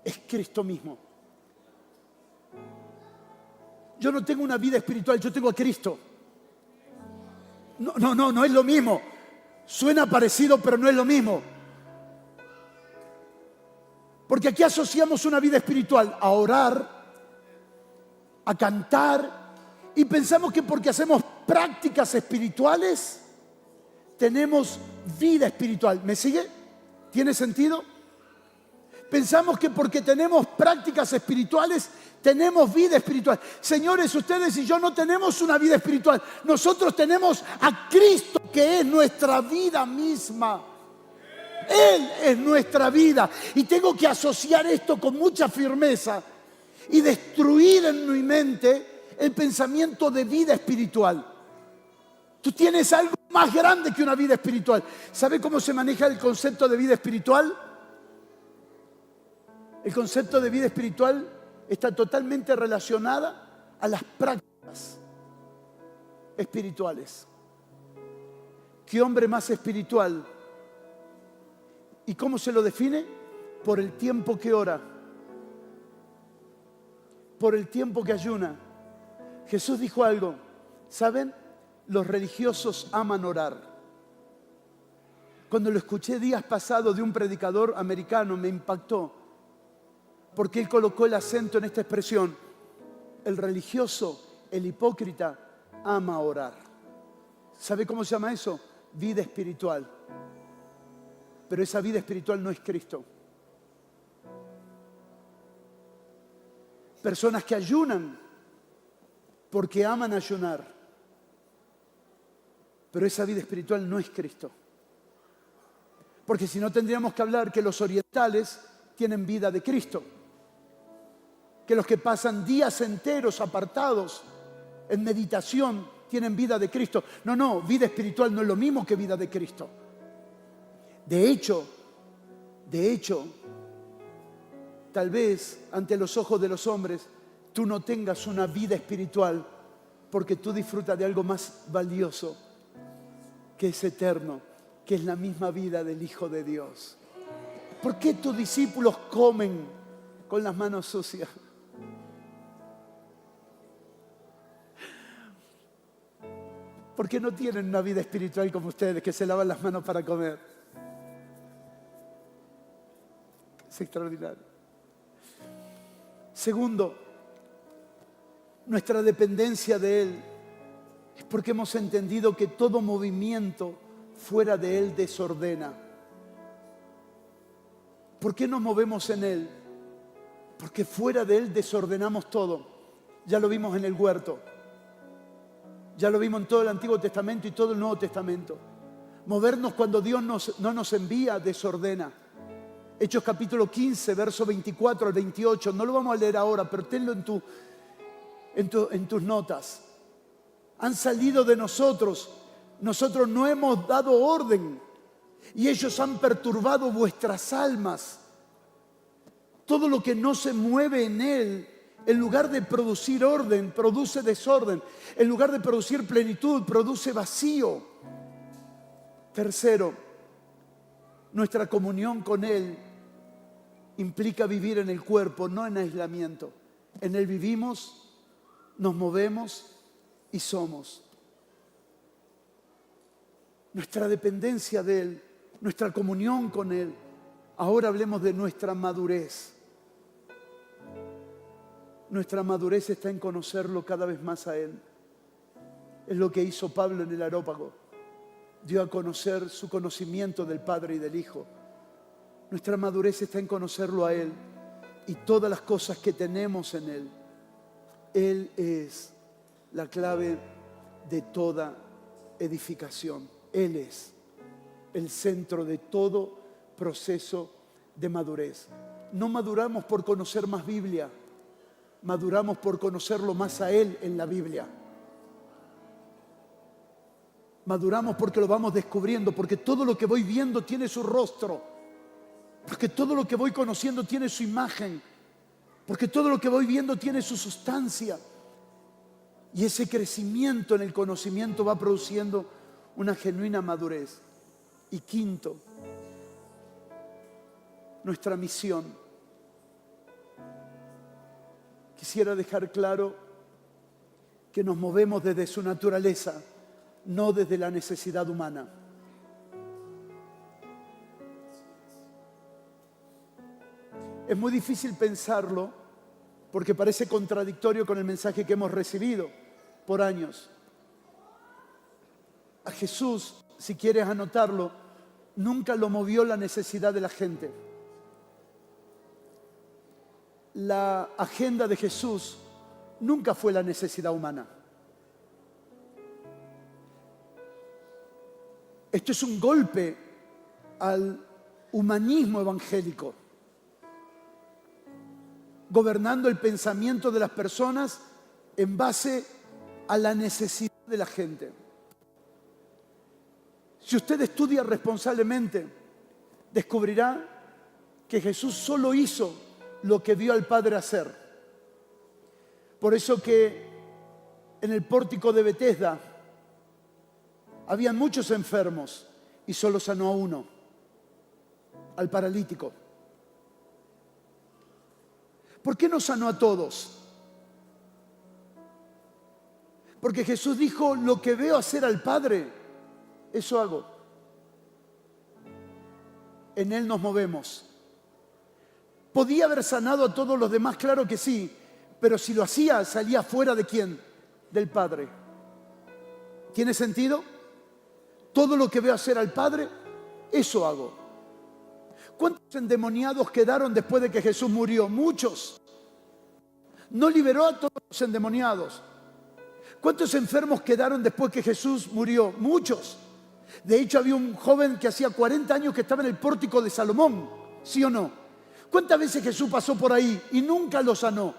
es Cristo mismo. Yo no tengo una vida espiritual, yo tengo a Cristo. No es lo mismo. Suena parecido, pero no es lo mismo. Porque aquí asociamos una vida espiritual a orar, a cantar Y pensamos que porque hacemos prácticas espirituales, tenemos vida espiritual. ¿Me sigue? ¿Tiene sentido? Pensamos que porque tenemos prácticas espirituales, tenemos vida espiritual. Señores, ustedes y yo no tenemos una vida espiritual. Nosotros tenemos a Cristo, que es nuestra vida misma. Él es nuestra vida. Y tengo que asociar esto con mucha firmeza y destruir en mi mente el pensamiento de vida espiritual. Tú tienes algo más grande que una vida espiritual. ¿Sabe cómo se maneja el concepto de vida espiritual? El concepto de vida espiritual está totalmente relacionada a las prácticas espirituales. ¿Qué hombre más espiritual? ¿Y cómo se lo define? Por el tiempo que ora, por el tiempo que ayuna. Jesús dijo algo, ¿saben? Los religiosos aman orar. Cuando lo escuché días pasados de un predicador americano, me impactó, porque él colocó el acento en esta expresión: el religioso, el hipócrita, ama orar. ¿Sabe cómo se llama eso? Vida espiritual. Pero esa vida espiritual no es Cristo. Personas que ayunan porque aman ayunar, pero esa vida espiritual no es Cristo. Porque si no, tendríamos que hablar que los orientales tienen vida de Cristo, que los que pasan días enteros apartados en meditación tienen vida de Cristo. No, vida espiritual no es lo mismo que vida de Cristo. De hecho, tal vez ante los ojos de los hombres tú no tengas una vida espiritual porque tú disfrutas de algo más valioso, que es eterno, que es la misma vida del Hijo de Dios. ¿Por qué tus discípulos comen con las manos sucias? ¿Por qué no tienen una vida espiritual como ustedes, que se lavan las manos para comer? Es extraordinario. Segundo, nuestra dependencia de Él es porque hemos entendido que todo movimiento fuera de Él desordena. ¿Por qué nos movemos en Él? Porque fuera de Él desordenamos todo. Ya lo vimos en el huerto. Ya lo vimos en todo el Antiguo Testamento y todo el Nuevo Testamento. Movernos cuando Dios no nos envía desordena. Hechos capítulo 15, verso 24 al 28. No lo vamos a leer ahora, pero tenlo en tus notas. Han salido de nosotros. Nosotros no hemos dado orden. Y ellos han perturbado vuestras almas. Todo lo que no se mueve en Él, en lugar de producir orden, produce desorden. En lugar de producir plenitud, produce vacío. Tercero, nuestra comunión con Él implica vivir en el cuerpo, no en aislamiento. En Él vivimos, nos movemos y somos. Nuestra dependencia de Él, nuestra comunión con Él. Ahora hablemos de nuestra madurez. Nuestra madurez está en conocerlo cada vez más a Él. Es lo que hizo Pablo en el Areópago. Dio a conocer su conocimiento del Padre y del Hijo. Nuestra madurez está en conocerlo a Él y todas las cosas que tenemos en Él. Él es la clave de toda edificación. Él es el centro de todo proceso de madurez. No maduramos por conocer más Biblia, maduramos por conocerlo más a Él en la Biblia. Maduramos porque lo vamos descubriendo, porque todo lo que voy viendo tiene su rostro, porque todo lo que voy conociendo tiene su imagen, porque todo lo que voy viendo tiene su sustancia. Y ese crecimiento en el conocimiento va produciendo una genuina madurez. Y quinto, nuestra misión. Quisiera dejar claro que nos movemos desde su naturaleza, no desde la necesidad humana. Es muy difícil pensarlo porque parece contradictorio con el mensaje que hemos recibido. por años. A Jesús, si quieres anotarlo, nunca lo movió la necesidad de la gente. La agenda de Jesús nunca fue la necesidad humana. Esto es un golpe al humanismo evangélico, gobernando el pensamiento de las personas en base a la necesidad de la gente. Si usted estudia responsablemente, descubrirá que Jesús solo hizo lo que vio al Padre hacer. Por eso que en el pórtico de Betesda habían muchos enfermos y solo sanó a uno, al paralítico. ¿Por qué no sanó a todos? Porque Jesús dijo, lo que veo hacer al Padre, eso hago. En Él nos movemos. ¿Podía haber sanado a todos los demás? Claro que sí, pero si lo hacía, salía fuera ¿de quién? Del Padre. ¿Tiene sentido? Todo lo que veo hacer al Padre, eso hago. ¿Cuántos endemoniados quedaron después de que Jesús murió? Muchos. No liberó a todos los endemoniados. ¿Cuántos enfermos quedaron después que Jesús murió? Muchos. De hecho, había un joven que hacía 40 años que estaba en el pórtico de Salomón, ¿sí o no? ¿Cuántas veces Jesús pasó por ahí y nunca lo sanó?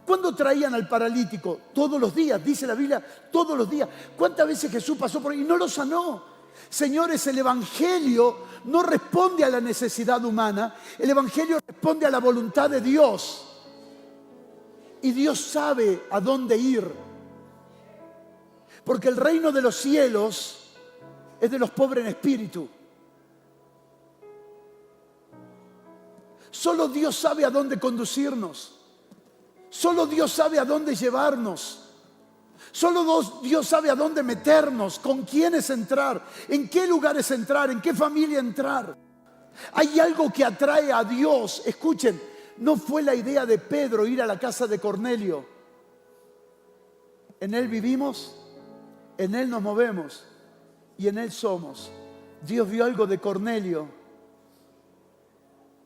¿Cuándo traían al paralítico? Todos los días, dice la Biblia, todos los días. ¿Cuántas veces Jesús pasó por ahí y no lo sanó? Señores, el Evangelio no responde a la necesidad humana, el Evangelio responde a la voluntad de Dios. Y Dios sabe a dónde ir. Porque el reino de los cielos es de los pobres en espíritu. Solo Dios sabe a dónde conducirnos. Solo Dios sabe a dónde llevarnos. Solo Dios sabe a dónde meternos, con quiénes entrar, en qué lugares entrar, en qué familia entrar. Hay algo que atrae a Dios. Escuchen, no fue la idea de Pedro ir a la casa de Cornelio. En Él vivimos, en Él nos movemos y en Él somos. Dios vio algo de Cornelio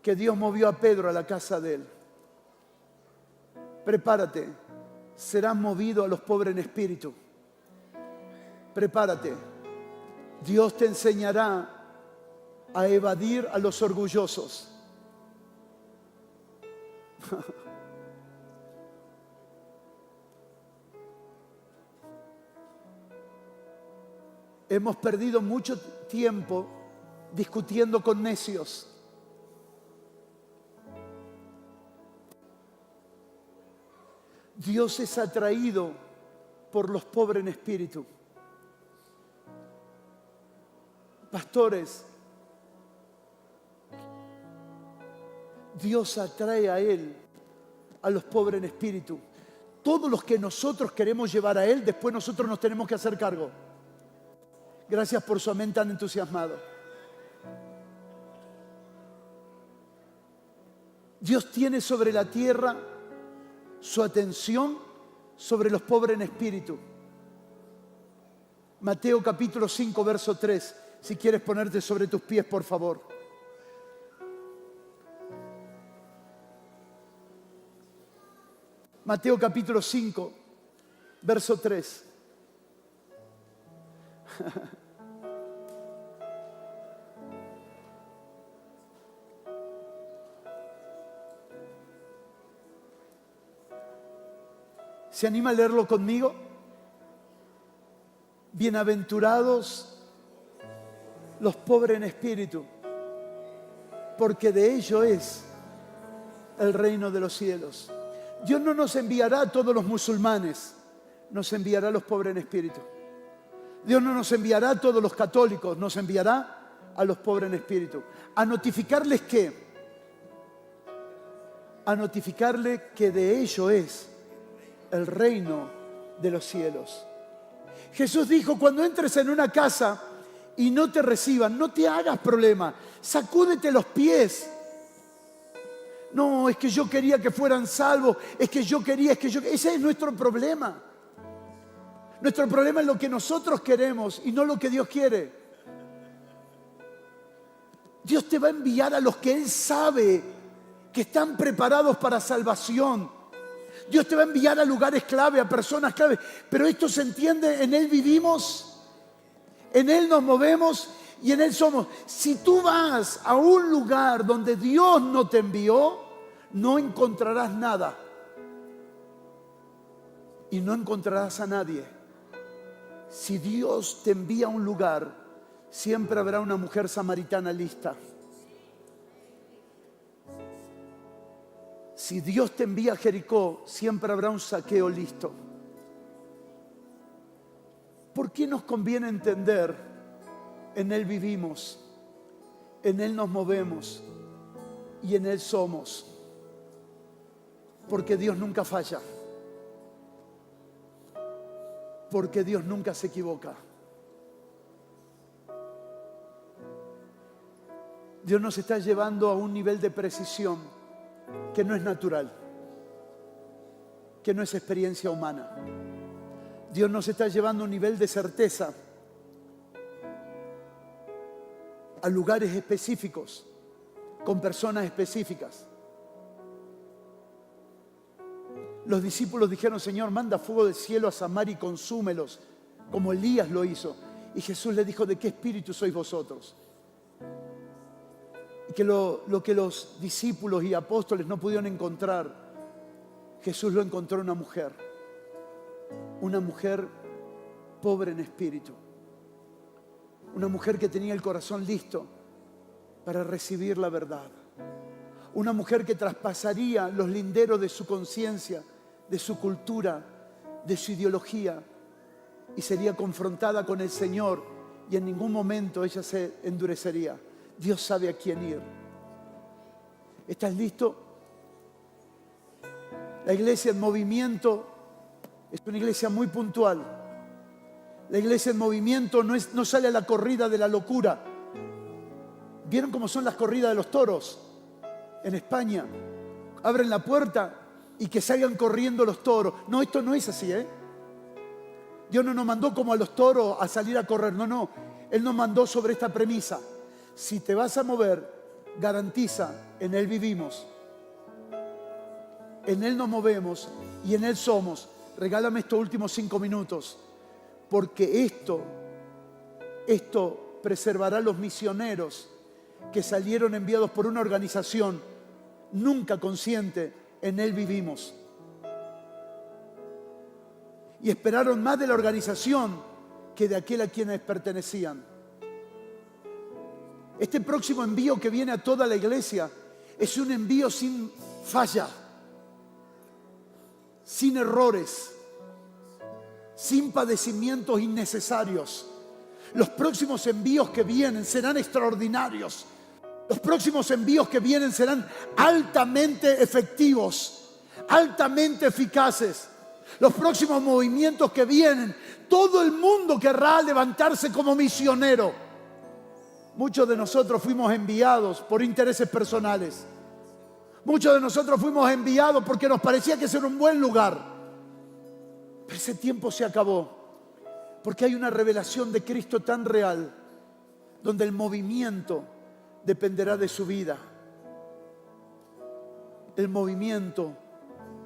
que Dios movió a Pedro a la casa de él. Prepárate, serás movido a los pobres en espíritu. Prepárate, Dios te enseñará a evadir a los orgullosos. Hemos perdido mucho tiempo discutiendo con necios. Dios es atraído por los pobres en espíritu. Pastores, Dios atrae a Él, a los pobres en espíritu. Todos los que nosotros queremos llevar a Él, después nosotros nos tenemos que hacer cargo. Gracias por su amén tan entusiasmado. Dios tiene sobre la tierra su atención sobre los pobres en espíritu. Mateo capítulo 5, verso 3. Si quieres ponerte sobre tus pies, por favor. Mateo capítulo 5, verso 3. ¿Se anima a leerlo conmigo? Bienaventurados los pobres en espíritu, porque de ellos es el reino de los cielos. Dios no nos enviará a todos los musulmanes, nos enviará a los pobres en espíritu. Dios no nos enviará a todos los católicos, nos enviará a los pobres en espíritu. ¿A notificarles qué? A notificarles que de ellos es el reino de los cielos. Jesús dijo, cuando entres en una casa y no te reciban, no te hagas problema, sacúdete los pies. No, es que yo quería que fueran salvos, es que yo quería, ese es nuestro problema. Nuestro problema es lo que nosotros queremos y no lo que Dios quiere. Dios te va a enviar a los que Él sabe que están preparados para salvación. Dios te va a enviar a lugares clave, a personas clave. Pero esto se entiende, en Él vivimos, en Él nos movemos y en Él somos. Si tú vas a un lugar donde Dios no te envió, no encontrarás nada. Y no encontrarás a nadie. Si Dios te envía a un lugar, siempre habrá una mujer samaritana lista. Si Dios te envía a Jericó, siempre habrá un saqueo listo. ¿Por qué nos conviene entender? En Él vivimos, en Él nos movemos y en Él somos. Porque Dios nunca falla. Porque Dios nunca se equivoca. Dios nos está llevando a un nivel de precisión que no es natural, que no es experiencia humana. Dios nos está llevando a un nivel de certeza, a lugares específicos, con personas específicas. Los discípulos dijeron: Señor, manda fuego del cielo a Samaria y consúmelos, como Elías lo hizo. Y Jesús les dijo: ¿de qué espíritu sois vosotros? Y que lo que los discípulos y apóstoles no pudieron encontrar, Jesús lo encontró en una mujer pobre en espíritu, una mujer que tenía el corazón listo para recibir la verdad, una mujer que traspasaría los linderos de su conciencia, de su cultura, de su ideología, y sería confrontada con el Señor, y en ningún momento ella se endurecería. Dios sabe a quién ir. ¿Estás listo? La iglesia en movimiento es una iglesia muy puntual. La iglesia en movimiento no sale a la corrida de la locura. ¿Vieron cómo son las corridas de los toros en España? Abren la puerta y que salgan corriendo los toros. No, esto no es así, ¿eh? Dios no nos mandó como a los toros a salir a correr. No. Él nos mandó sobre esta premisa. Si te vas a mover, garantiza, en Él vivimos, en Él nos movemos y en Él somos. Regálame estos últimos 5 minutos, porque esto preservará a los misioneros que salieron enviados por una organización nunca consciente. En Él vivimos. Y esperaron más de la organización que de aquel a quienes pertenecían. Este próximo envío que viene a toda la iglesia es un envío sin falla, sin errores, sin padecimientos innecesarios. Los próximos envíos que vienen serán extraordinarios. Los próximos envíos que vienen serán altamente efectivos, altamente eficaces. Los próximos movimientos que vienen, todo el mundo querrá levantarse como misionero. Muchos de nosotros fuimos enviados por intereses personales. Muchos de nosotros fuimos enviados porque nos parecía que ese era un buen lugar. Pero ese tiempo se acabó. Porque hay una revelación de Cristo tan real, donde el movimiento dependerá de su vida. El movimiento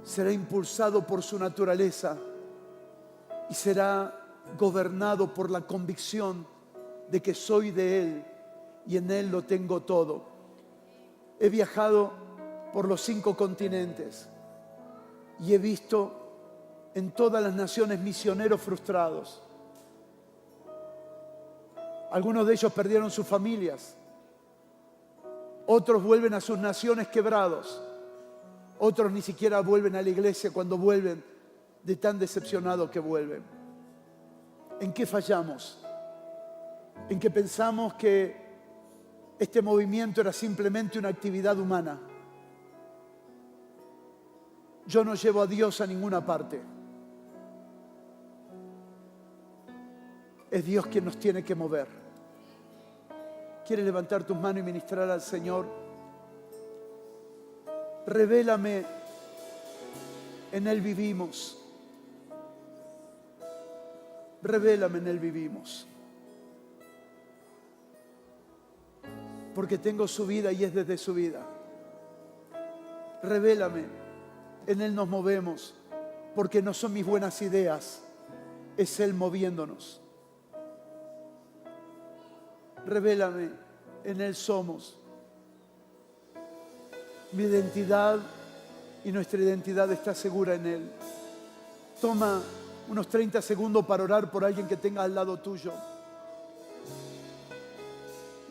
será impulsado por su naturaleza y será gobernado por la convicción de que soy de Él y en Él lo tengo todo. He viajado por los 5 continentes y he visto en todas las naciones misioneros frustrados. Algunos de ellos perdieron sus familias. Otros vuelven a sus naciones quebrados. Otros ni siquiera vuelven a la iglesia cuando vuelven, de tan decepcionados que vuelven. ¿En qué fallamos? En que pensamos que este movimiento era simplemente una actividad humana. Yo no llevo a Dios a ninguna parte. Es Dios quien nos tiene que mover. ¿Quieres levantar tus manos y ministrar al Señor? Revélame, en Él vivimos. Revélame, en Él vivimos. Porque tengo su vida y es desde su vida. Revélame, en Él nos movemos. Porque no son mis buenas ideas, es Él moviéndonos. Revélame, en Él somos. Mi identidad y nuestra identidad está segura en Él. Toma unos 30 segundos para orar por alguien que tenga al lado tuyo.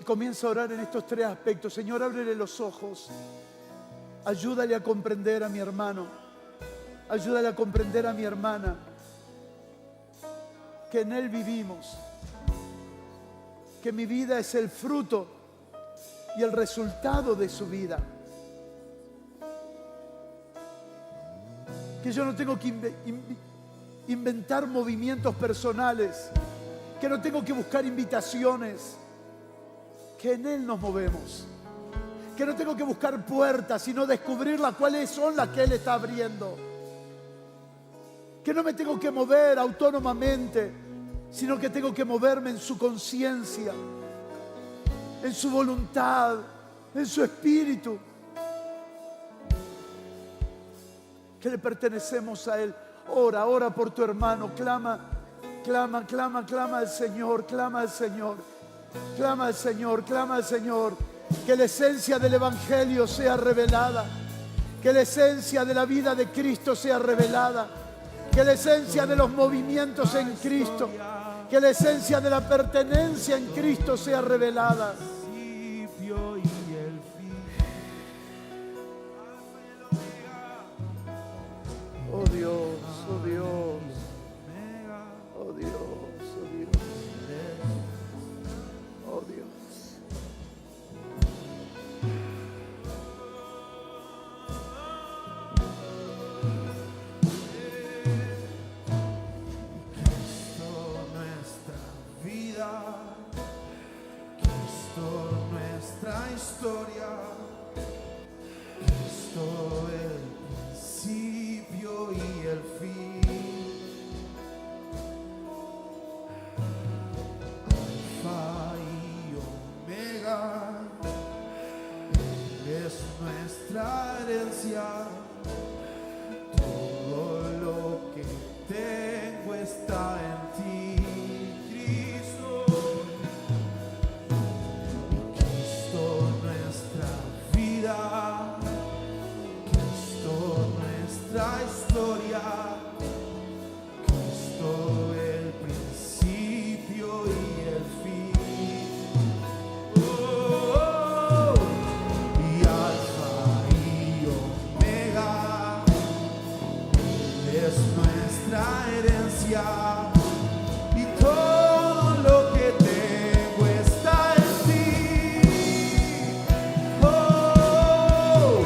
Y comienza a orar en estos 3 aspectos. Señor, ábrele los ojos. Ayúdale a comprender a mi hermano. Ayúdale a comprender a mi hermana. Que en Él vivimos. Que mi vida es el fruto y el resultado de su vida. Que yo no tengo que inventar movimientos personales, que no tengo que buscar invitaciones, que en Él nos movemos, que no tengo que buscar puertas, sino descubrir cuáles son las que Él está abriendo, que no me tengo que mover autónomamente, sino que tengo que moverme en su conciencia, en su voluntad, en su espíritu, que le pertenecemos a Él. Ora, ora por tu hermano, clama, clama, clama, clama al Señor, clama al Señor, clama al Señor, clama al Señor. Que la esencia del Evangelio sea revelada, que la esencia de la vida de Cristo sea revelada, que la esencia de los movimientos en Cristo, que la esencia de la pertenencia en Cristo sea revelada. Oh Dios, oh Dios, oh Dios, oh Dios, oh Dios. Cristo nuestra vida, Cristo nuestra historia, Cristo el principio y el fin. Alfa y Omega, Él es nuestra herencia. Todo lo que tengo está en ti, Cristo. Y Cristo nuestra vida, Cristo nuestra historia, Cristo el principio y el fin. Oh, oh, oh. Y Alfa y Omega, Él es nuestra herencia. Y todo lo que tengo está en ti. Oh,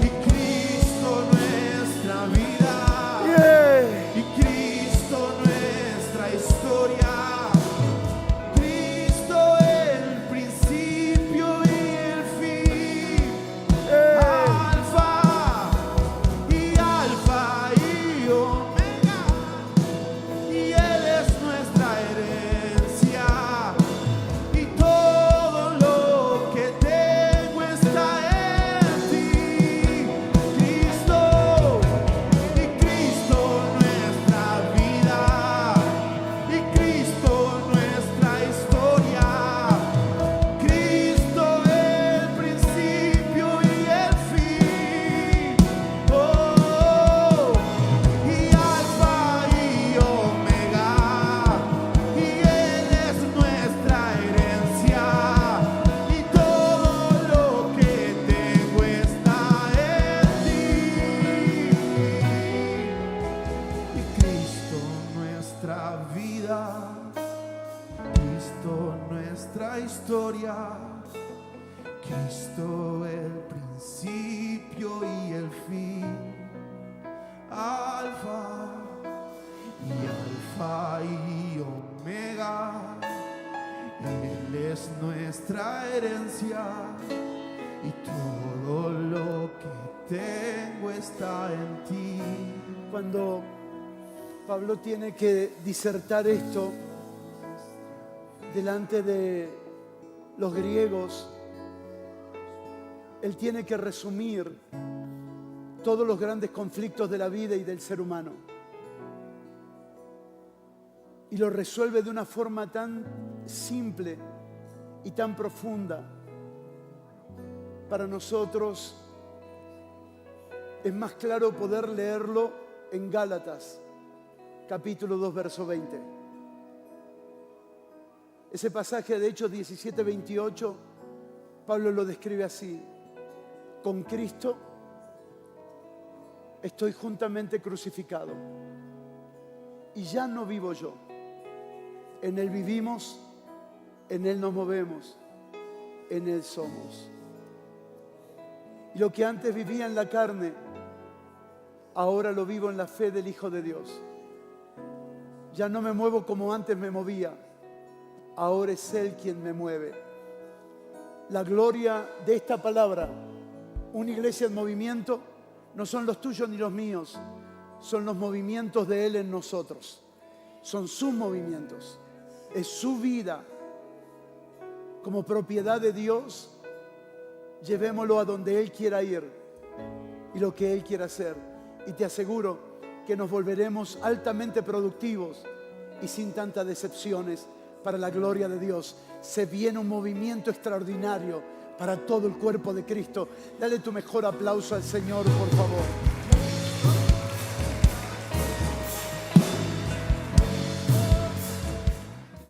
y Cristo nuestra vida, Yeah. y Cristo nuestra historia, Cristo el principio y el fin. Alfa y Omega, y Él es nuestra herencia. Y todo lo que tengo está en ti, Cristo. Y Cristo nuestra vida, y Cristo nuestra historia, Cristo el principio y el fin. Oh, y Alfa y Omega, y Él es nuestra herencia. Y todo lo que tengo está en ti. Y Cristo nuestra vida, Cristo nuestra historia, Cristo el principio y el fin. Alfa y Omega, Él es nuestra herencia. Y todo lo que tengo está en ti. Cuando Pablo tiene que disertar esto delante de los griegos. Él tiene que resumir todos los grandes conflictos de la vida y del ser humano. Y lo resuelve de una forma tan simple y tan profunda. Para nosotros es más claro poder leerlo en Gálatas, capítulo 2, verso 20. Ese pasaje de Hechos 17, 28, Pablo lo describe así: con Cristo estoy juntamente crucificado, y ya no vivo yo. En Él vivimos, en Él nos movemos, en Él somos. Y lo que antes vivía en la carne, ahora lo vivo en la fe del Hijo de Dios. Ya no me muevo como antes me movía, ahora es Él quien me mueve. La gloria de esta palabra, una iglesia en movimiento, no son los tuyos ni los míos, son los movimientos de Él en nosotros. Son sus movimientos, es su vida. Como propiedad de Dios, llevémoslo a donde Él quiera ir y lo que Él quiera hacer. Y te aseguro que nos volveremos altamente productivos y sin tantas decepciones para la gloria de Dios. Se viene un movimiento extraordinario para todo el cuerpo de Cristo. Dale tu mejor aplauso al Señor, por favor.